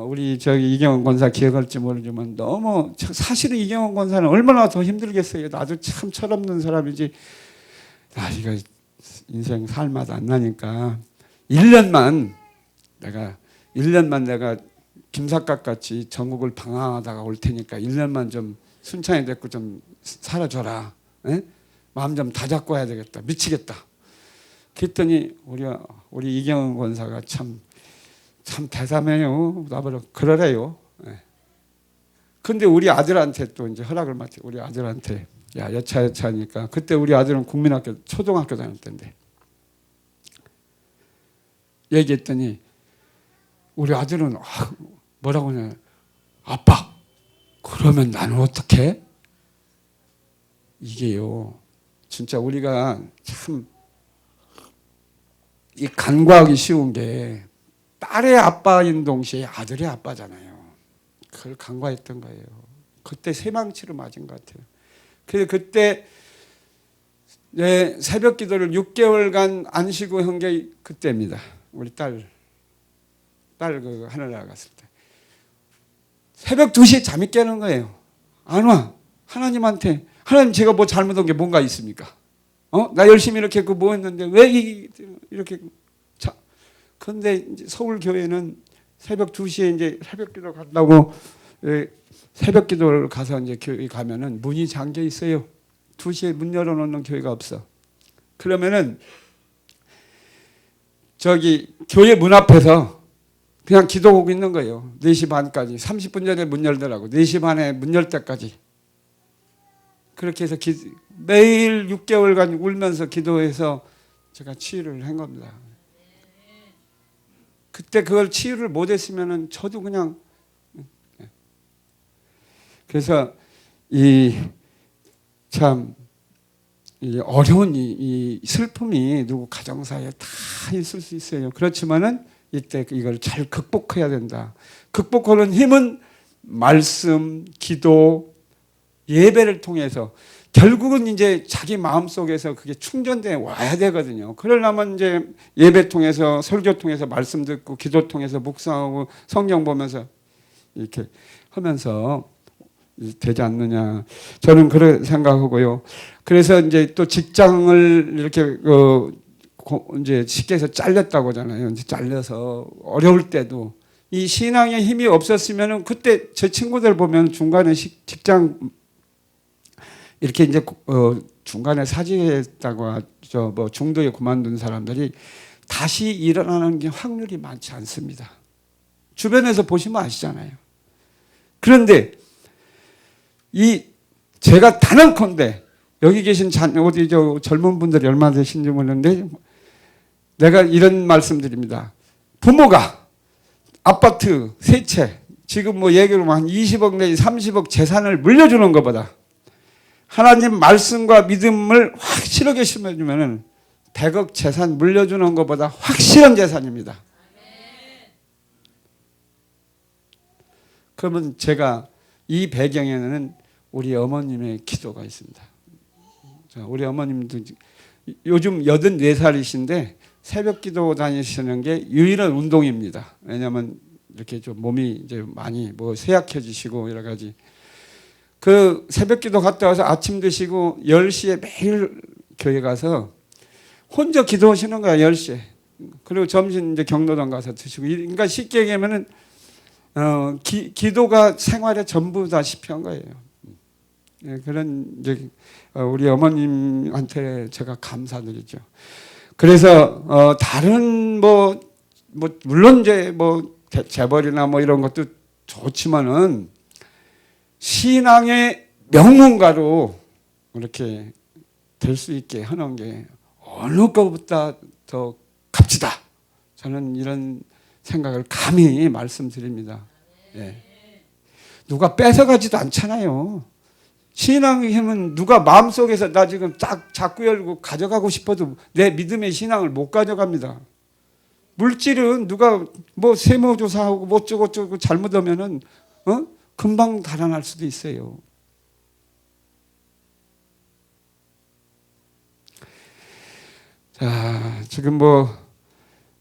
우리 이경원 권사 기억할지 모르지만 너무 사실은 이경원 권사는 얼마나 더 힘들겠어요. 나도 참 철없는 사람이지. 이거 인생 살맛 안 나니까 1년만 내가 김삿갓 같이 전국을 방황하다가 올 테니까 1년만 좀 순창이 됐고 좀 살아줘라. 에? 마음 좀 다잡고 해야 되겠다. 미치겠다. 그랬더니 우리 이경원 권사가 참 대담해요. 나보러 그러래요. 근데 우리 아들한테 또 이제 허락을 맡아. 우리 아들한테 여차하니까 그때 우리 아들은 국민학교 초등학교 다닐 때인데 얘기했더니 우리 아들은 뭐라고 하냐. 아빠 그러면 나는 어떡해? 이게요. 진짜 우리가 참 이 간과하기 쉬운 게 딸의 아빠인 동시에 아들의 아빠잖아요. 그걸 간과했던 거예요. 그때 새망치로 맞은 것 같아요. 그래서 그때 새벽 기도를 6개월간 안 쉬고 한 게 그때입니다. 우리 딸 그 하늘나라 갔을 때 새벽 2시에 잠이 깨는 거예요. 안 와. 하나님한테 하나님 제가 뭐 잘못한 게 뭔가 있습니까? 나 열심히 이렇게 뭐 했는데 왜 이렇게 그런데 이제 서울 교회는 새벽 2시에 이제 새벽 기도 간다고 새벽 기도를 가서 이제 교회 가면은 문이 잠겨 있어요. 2시에 문 열어놓는 교회가 없어. 그러면은 교회 문 앞에서 그냥 기도하고 있는 거예요. 4시 반까지. 30분 전에 문 열더라고. 4시 반에 문 열 때까지. 그렇게 해서 매일 6개월간 울면서 기도해서 제가 치유를 한 겁니다. 그때 그걸 치유를 못했으면은 저도 그냥 그래서 이 어려운 이 슬픔이 누구 가정사에 다 있을 수 있어요. 그렇지만은 이때 이걸 잘 극복해야 된다. 극복하는 힘은 말씀, 기도, 예배를 통해서 결국은 이제 자기 마음속에서 그게 충전돼 와야 되거든요. 그러려면 이제 예배 통해서 설교 통해서 말씀 듣고 기도 통해서 묵상하고 성경 보면서 이렇게 하면서 되지 않느냐. 저는 그렇게 생각하고요. 그래서 이제 또 직장을 이렇게 이제 쉽게 해서 잘렸다고 하잖아요. 이제 잘려서 어려울 때도 이 신앙의 힘이 없었으면은 그때 제 친구들 보면 중간에 직장 이렇게 이제 중간에 사직했다고 하죠. 뭐 중도에 그만둔 사람들이 다시 일어나는 게 확률이 많지 않습니다. 주변에서 보시면 아시잖아요. 그런데 제가 단언컨대 여기 계신 어디 젊은 분들이 얼마나 되신지 모르는데 내가 이런 말씀드립니다. 부모가 아파트 세 채 지금 뭐 얘기로 한 20억 내지 30억 재산을 물려주는 것보다 하나님 말씀과 믿음을 확실하게 심어주면은 100억 재산 물려주는 것보다 확실한 재산입니다. 그러면 제가 이 배경에는 우리 어머님의 기도가 있습니다. 우리 어머님도 요즘 84살이신데 새벽 기도 다니시는 게 유일한 운동입니다. 왜냐하면 이렇게 좀 몸이 이제 많이 뭐 쇠약해지시고 여러 가지. 그 새벽 기도 갔다 와서 아침 드시고 10시에 매일 교회 가서 혼자 기도하시는 거야, 10시에. 그리고 점심 이제 경로당 가서 드시고. 그러니까 쉽게 얘기하면은 기도가 생활의 전부다시피 한 거예요. 예, 그런 이제 우리 어머님한테 제가 감사드리죠. 그래서 다른 뭐 물론 이제 뭐 재벌이나 뭐 이런 것도 좋지만은 신앙의 명문가로 이렇게 될 수 있게 하는 게 어느 것보다 더 값지다. 저는 이런 생각을 감히 말씀드립니다. 예. 누가 뺏어가지도 않잖아요. 신앙의 힘은 누가 마음속에서 나 지금 딱 자꾸 열고 가져가고 싶어도 내 믿음의 신앙을 못 가져갑니다. 물질은 누가 뭐 세무조사하고 뭐 어쩌고 잘못하면은 금방 달아날 수도 있어요. 자, 지금 뭐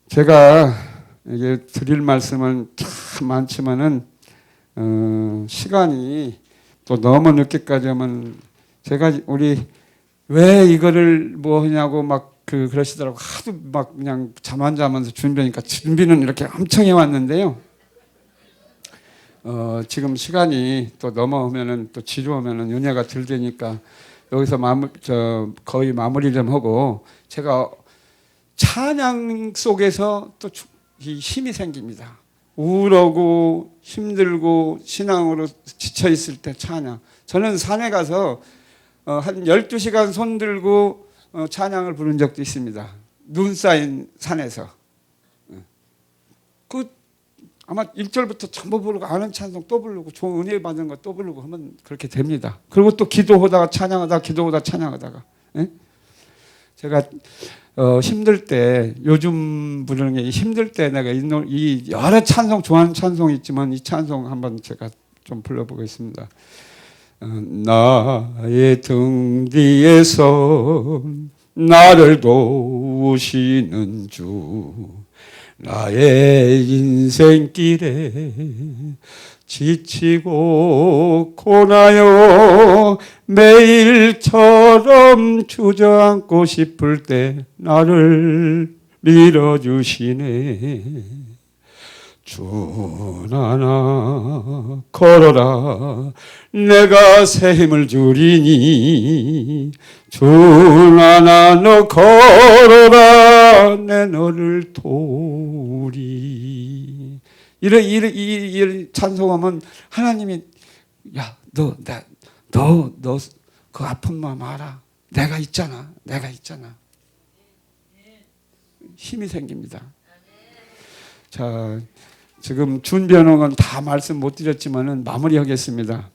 제가 이게 드릴 말씀은 참 많지만은 시간이 또 너무 늦게까지 하면 제가 우리 왜 이거를 뭐 하냐고 막 그러시더라고. 하도 막 그냥 잠 안 자면서 준비하니까 준비는 이렇게 엄청 해왔는데요. 지금 시간이 또 넘어오면은 또 지루하면은 은혜가 덜 되니까 여기서 거의 마무리 좀 하고 제가 찬양 속에서 또 힘이 생깁니다. 우울하고 힘들고 신앙으로 지쳐 있을 때 찬양. 저는 산에 가서 한 12시간 손 들고 찬양을 부른 적도 있습니다. 눈 쌓인 산에서. 아마 1절부터 전부 부르고 아는 찬송 또 부르고 좋은 은혜 받은 거 또 부르고 하면 그렇게 됩니다. 그리고 또 기도하다가 찬양하다가 기도하다가 찬양하다가. 예? 제가 힘들 때 요즘 부르는 게 힘들 때 내가 이 여러 찬송 좋아하는 찬송이 있지만 이 찬송 한번 제가 좀 불러보겠습니다. 나의 등 뒤에서 나를 도우시는 주 나의 인생길에 지치고 고나요 매일처럼 주저앉고 싶을 때 나를 밀어주시네. 주 나나 걸어라 내가 새 힘을 주리니 주 나나 너 걸어라 내 너를 도우리. 이런 찬송하면 하나님이 야 너 그 아픈 마음 알아. 내가 있잖아. 힘이 생깁니다. 자, 지금 준비해놓은 건 다 말씀 못 드렸지만은 마무리하겠습니다.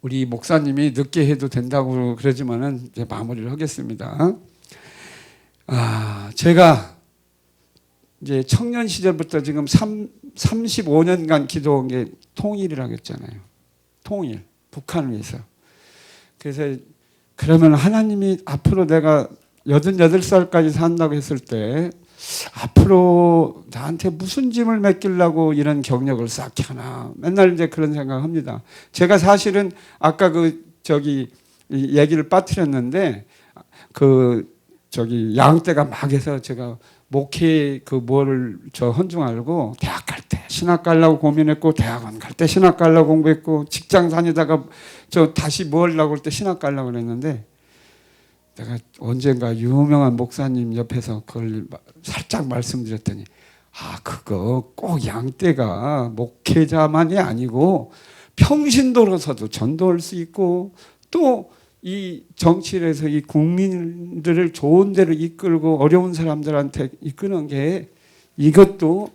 우리 목사님이 늦게 해도 된다고 그러지만은 이제 마무리를 하겠습니다. 제가 이제 청년 시절부터 지금 35년간 기도한 게 통일이라고 했잖아요. 통일, 북한을 위해서. 그래서 그러면 하나님이 앞으로 내가 88살까지 산다고 했을 때 앞으로 나한테 무슨 짐을 맡기려고 이런 경력을 쌓게 하나 맨날 이제 그런 생각합니다. 제가 사실은 아까 이 얘기를 빠뜨렸는데 양떼가 막 해서 제가 목회 헌 줄 알고 대학 갈 때 신학 가려고 고민했고 대학원 갈 때 신학 가려고 공부했고 직장 다니다가 다시 뭐 하려고 할 때 신학 가려고 그랬는데 내가 언젠가 유명한 목사님 옆에서 그걸 살짝 말씀드렸더니 그거 꼭 양떼가 목회자만이 아니고 평신도로서도 전도할 수 있고 또 이 정치에서 이 국민들을 좋은 데로 이끌고 어려운 사람들한테 이끄는 게 이것도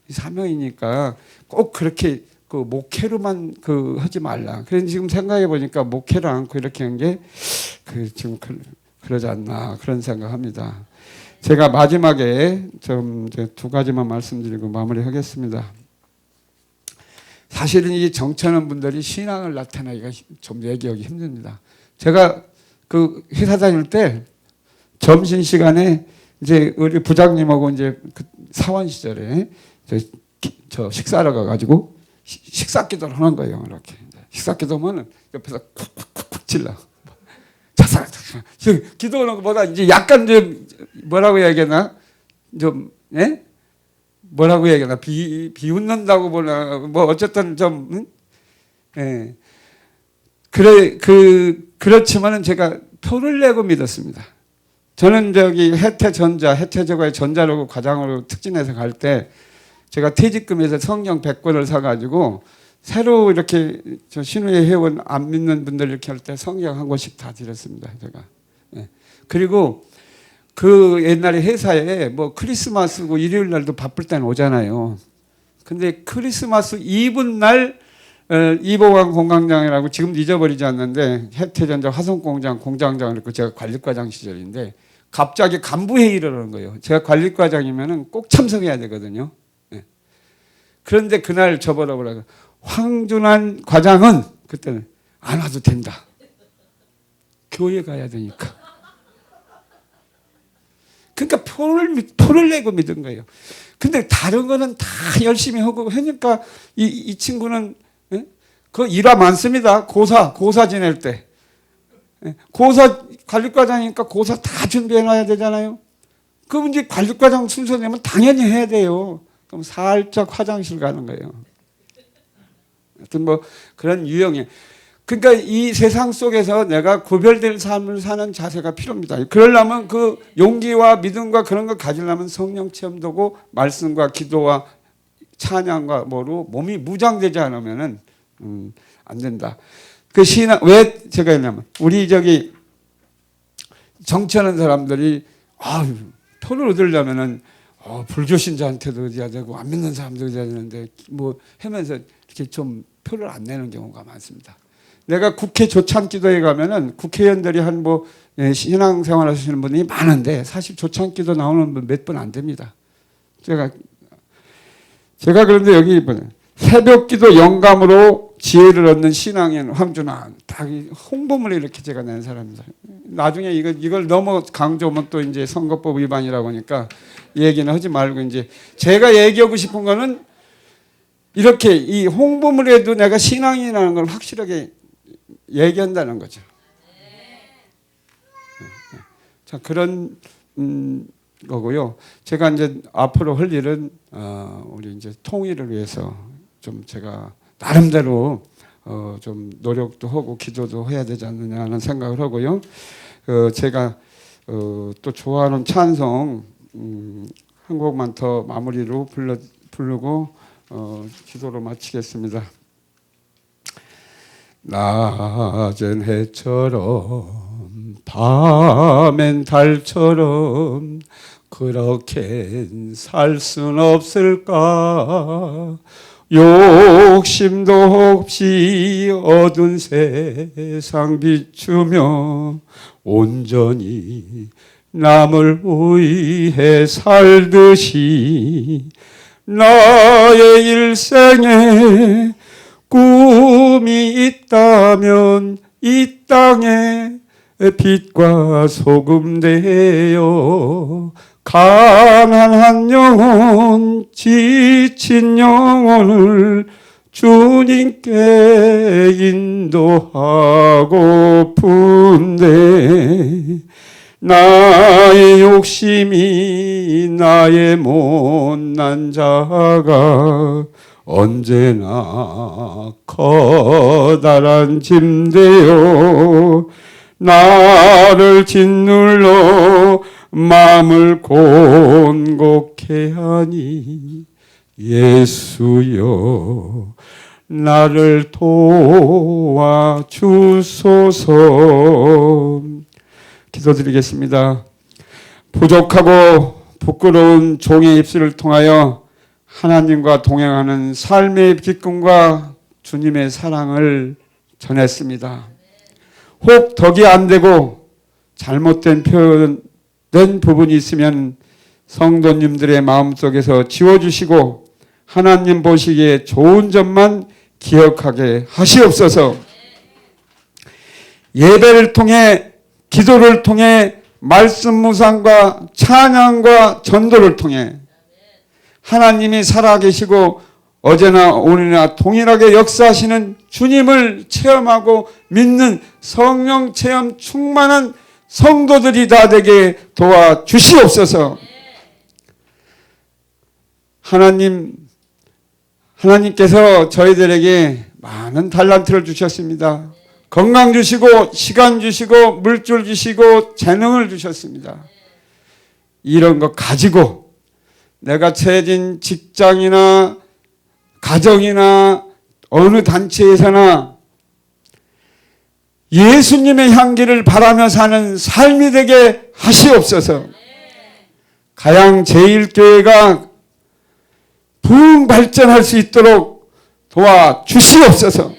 사명이니까 꼭 그렇게 목회로만 하지 말라. 그래서 지금 생각해 보니까 목회를 않고 이렇게 한 게 지금 그러지 않나 그런 생각합니다. 제가 마지막에 좀 두 가지만 말씀드리고 마무리하겠습니다. 사실은 이 정치하는 분들이 신앙을 나타내기가 좀 얘기하기 힘듭니다. 제가 회사 다닐 때 점심 시간에 이제 우리 부장님하고 이제 사원 시절에 저 식사하러 가가지고 식사 기도를 하는 거예요. 이렇게 식사 기도하면 옆에서 쿡쿡쿡쿡 질러. 자살. 기도하는 것보다 이제 약간 좀 뭐라고 얘기하나 뭐라고 얘기하나 비웃는다고 보나 뭐 어쨌든 좀 그렇지만은 제가 표를 내고 믿었습니다. 저는 해태저거의 전자로 과장으로 특진해서 갈 때 제가 퇴직금에서 성경 100권을 사가지고 새로 이렇게 저 신우의 회원 안 믿는 분들 이렇게 할 때 성경 한 권씩 다 드렸습니다. 제가. 그리고 옛날에 회사에 뭐 크리스마스고 일요일 날도 바쁠 때는 오잖아요. 근데 크리스마스 이브 날 이보광 공장장이라고 지금도 잊어버리지 않는데 해태전자 화성공장 공장장을 했고 제가 관리과장 시절인데 갑자기 간부회의를 하는 거예요. 제가 관리과장이면 꼭 참석해야 되거든요. 그런데 그날 저보라고 황준환 과장은 그때는 안 와도 된다. 교회 가야 되니까. 그러니까 표를 내고 믿은 거예요. 근데 다른 거는 다 열심히 하고 하니까 이 친구는 그 일화 많습니다. 고사 지낼 때. 고사 관리과장이니까 고사 다 준비해놔야 되잖아요. 그럼 이제 관리과장 순서 내면 당연히 해야 돼요. 그럼 살짝 화장실 가는 거예요. 하여튼 뭐 그런 유형이에요. 그러니까 이 세상 속에서 내가 구별된 삶을 사는 자세가 필요합니다. 그러려면 그 용기와 믿음과 그런 걸 가지려면 성령 체험도고 말씀과 기도와 찬양과 뭐로 몸이 무장되지 않으면은 안 된다. 그 신앙 왜 제가 했냐면 우리 정치하는 사람들이 표를 얻으려면은 불교 신자한테도 얻어야 되고 안 믿는 사람도 얻어야 되는데 뭐 하면서 이렇게 좀 표를 안 내는 경우가 많습니다. 내가 국회 조찬기도에 가면은 국회의원들이 신앙생활 하시는 분이 많은데 사실 조찬기도 나오는 분 몇 분 안 됩니다. 제가 그런데 여기 새벽기도 영감으로 지혜를 얻는 신앙인 황준환 딱 홍보물에 이렇게 제가 낸 사람입니다. 나중에 이걸 너무 강조하면 또 이제 선거법 위반이라고 하니까 얘기는 하지 말고 이제 제가 얘기하고 싶은 거는 이렇게 이 홍보물에도 내가 신앙인이라는 걸 확실하게 얘기한다는 거죠. 자, 그런 거고요. 제가 이제 앞으로 할 일은 우리 이제 통일을 위해서 좀 제가 나름대로 좀 노력도 하고 기도도 해야 되지 않느냐 하는 생각을 하고요. 제가 또 좋아하는 찬송 한 곡만 더 마무리로 부르고 기도로 마치겠습니다. 낮은 해처럼 밤엔 달처럼 그렇게 살 순 없을까. 욕심도 없이 어두운 세상 비추며 온전히 남을 위해 살듯이 나의 일생에 꿈이 있다면 이 땅에 빛과 소금 되어 가난한 영혼, 지친 영혼을 주님께 인도하고픈데 나의 욕심이 나의 못난 자가 언제나 커다란 짐되어 나를 짓눌러 마음을 곤곡해 하니 예수여 나를 도와주소서. 기도드리겠습니다. 부족하고 부끄러운 종의 입술을 통하여 하나님과 동행하는 삶의 기쁨과 주님의 사랑을 전했습니다. 혹 덕이 안 되고 잘못된 표현된 부분이 있으면 성도님들의 마음속에서 지워주시고 하나님 보시기에 좋은 점만 기억하게 하시옵소서. 예배를 통해 기도를 통해 말씀 묵상과 찬양과 전도를 통해 하나님이 살아계시고 어제나 오늘이나 동일하게 역사하시는 주님을 체험하고 믿는 성령 체험 충만한 성도들이 다 되게 도와주시옵소서. 하나님께서 저희들에게 많은 달란트를 주셨습니다. 건강 주시고 시간 주시고 물줄 주시고 재능을 주셨습니다. 이런 거 가지고 내가 처해진 직장이나 가정이나 어느 단체에서나 예수님의 향기를 바라며 사는 삶이 되게 하시옵소서. 가양 제1교회가 부흥 발전할 수 있도록 도와주시옵소서.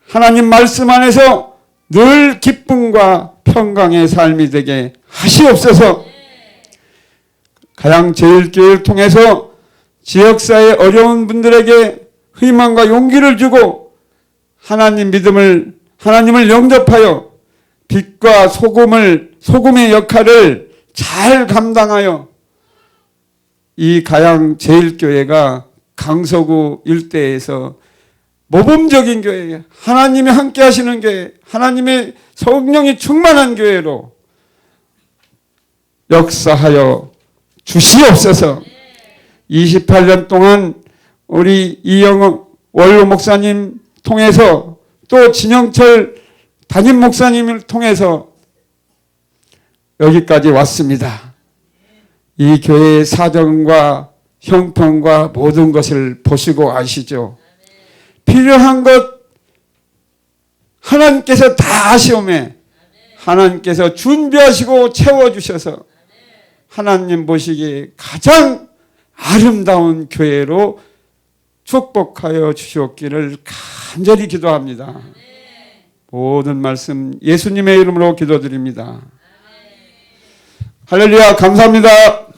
하나님 말씀 안에서 늘 기쁨과 평강의 삶이 되게 하시옵소서. 가양 제1교회를 통해서 지역사회 어려운 분들에게 희망과 용기를 주고 하나님을 영접하여 빛과 소금의 역할을 잘 감당하여 이 가양 제1교회가 강서구 일대에서 모범적인 교회, 하나님이 함께 하시는 교회, 하나님의 성령이 충만한 교회로 역사하여 주시옵소서. 28년 동안 우리 이영원 원로 목사님 통해서 또 진영철 담임 목사님을 통해서 여기까지 왔습니다. 이 교회의 사정과 형편과 모든 것을 보시고 아시죠? 필요한 것 하나님께서 다 아시오매 하나님께서 준비하시고 채워주셔서 하나님 보시기에 가장 아름다운 교회로 축복하여 주시옵기를 간절히 기도합니다. 모든 말씀 예수님의 이름으로 기도드립니다. 할렐루야, 감사합니다.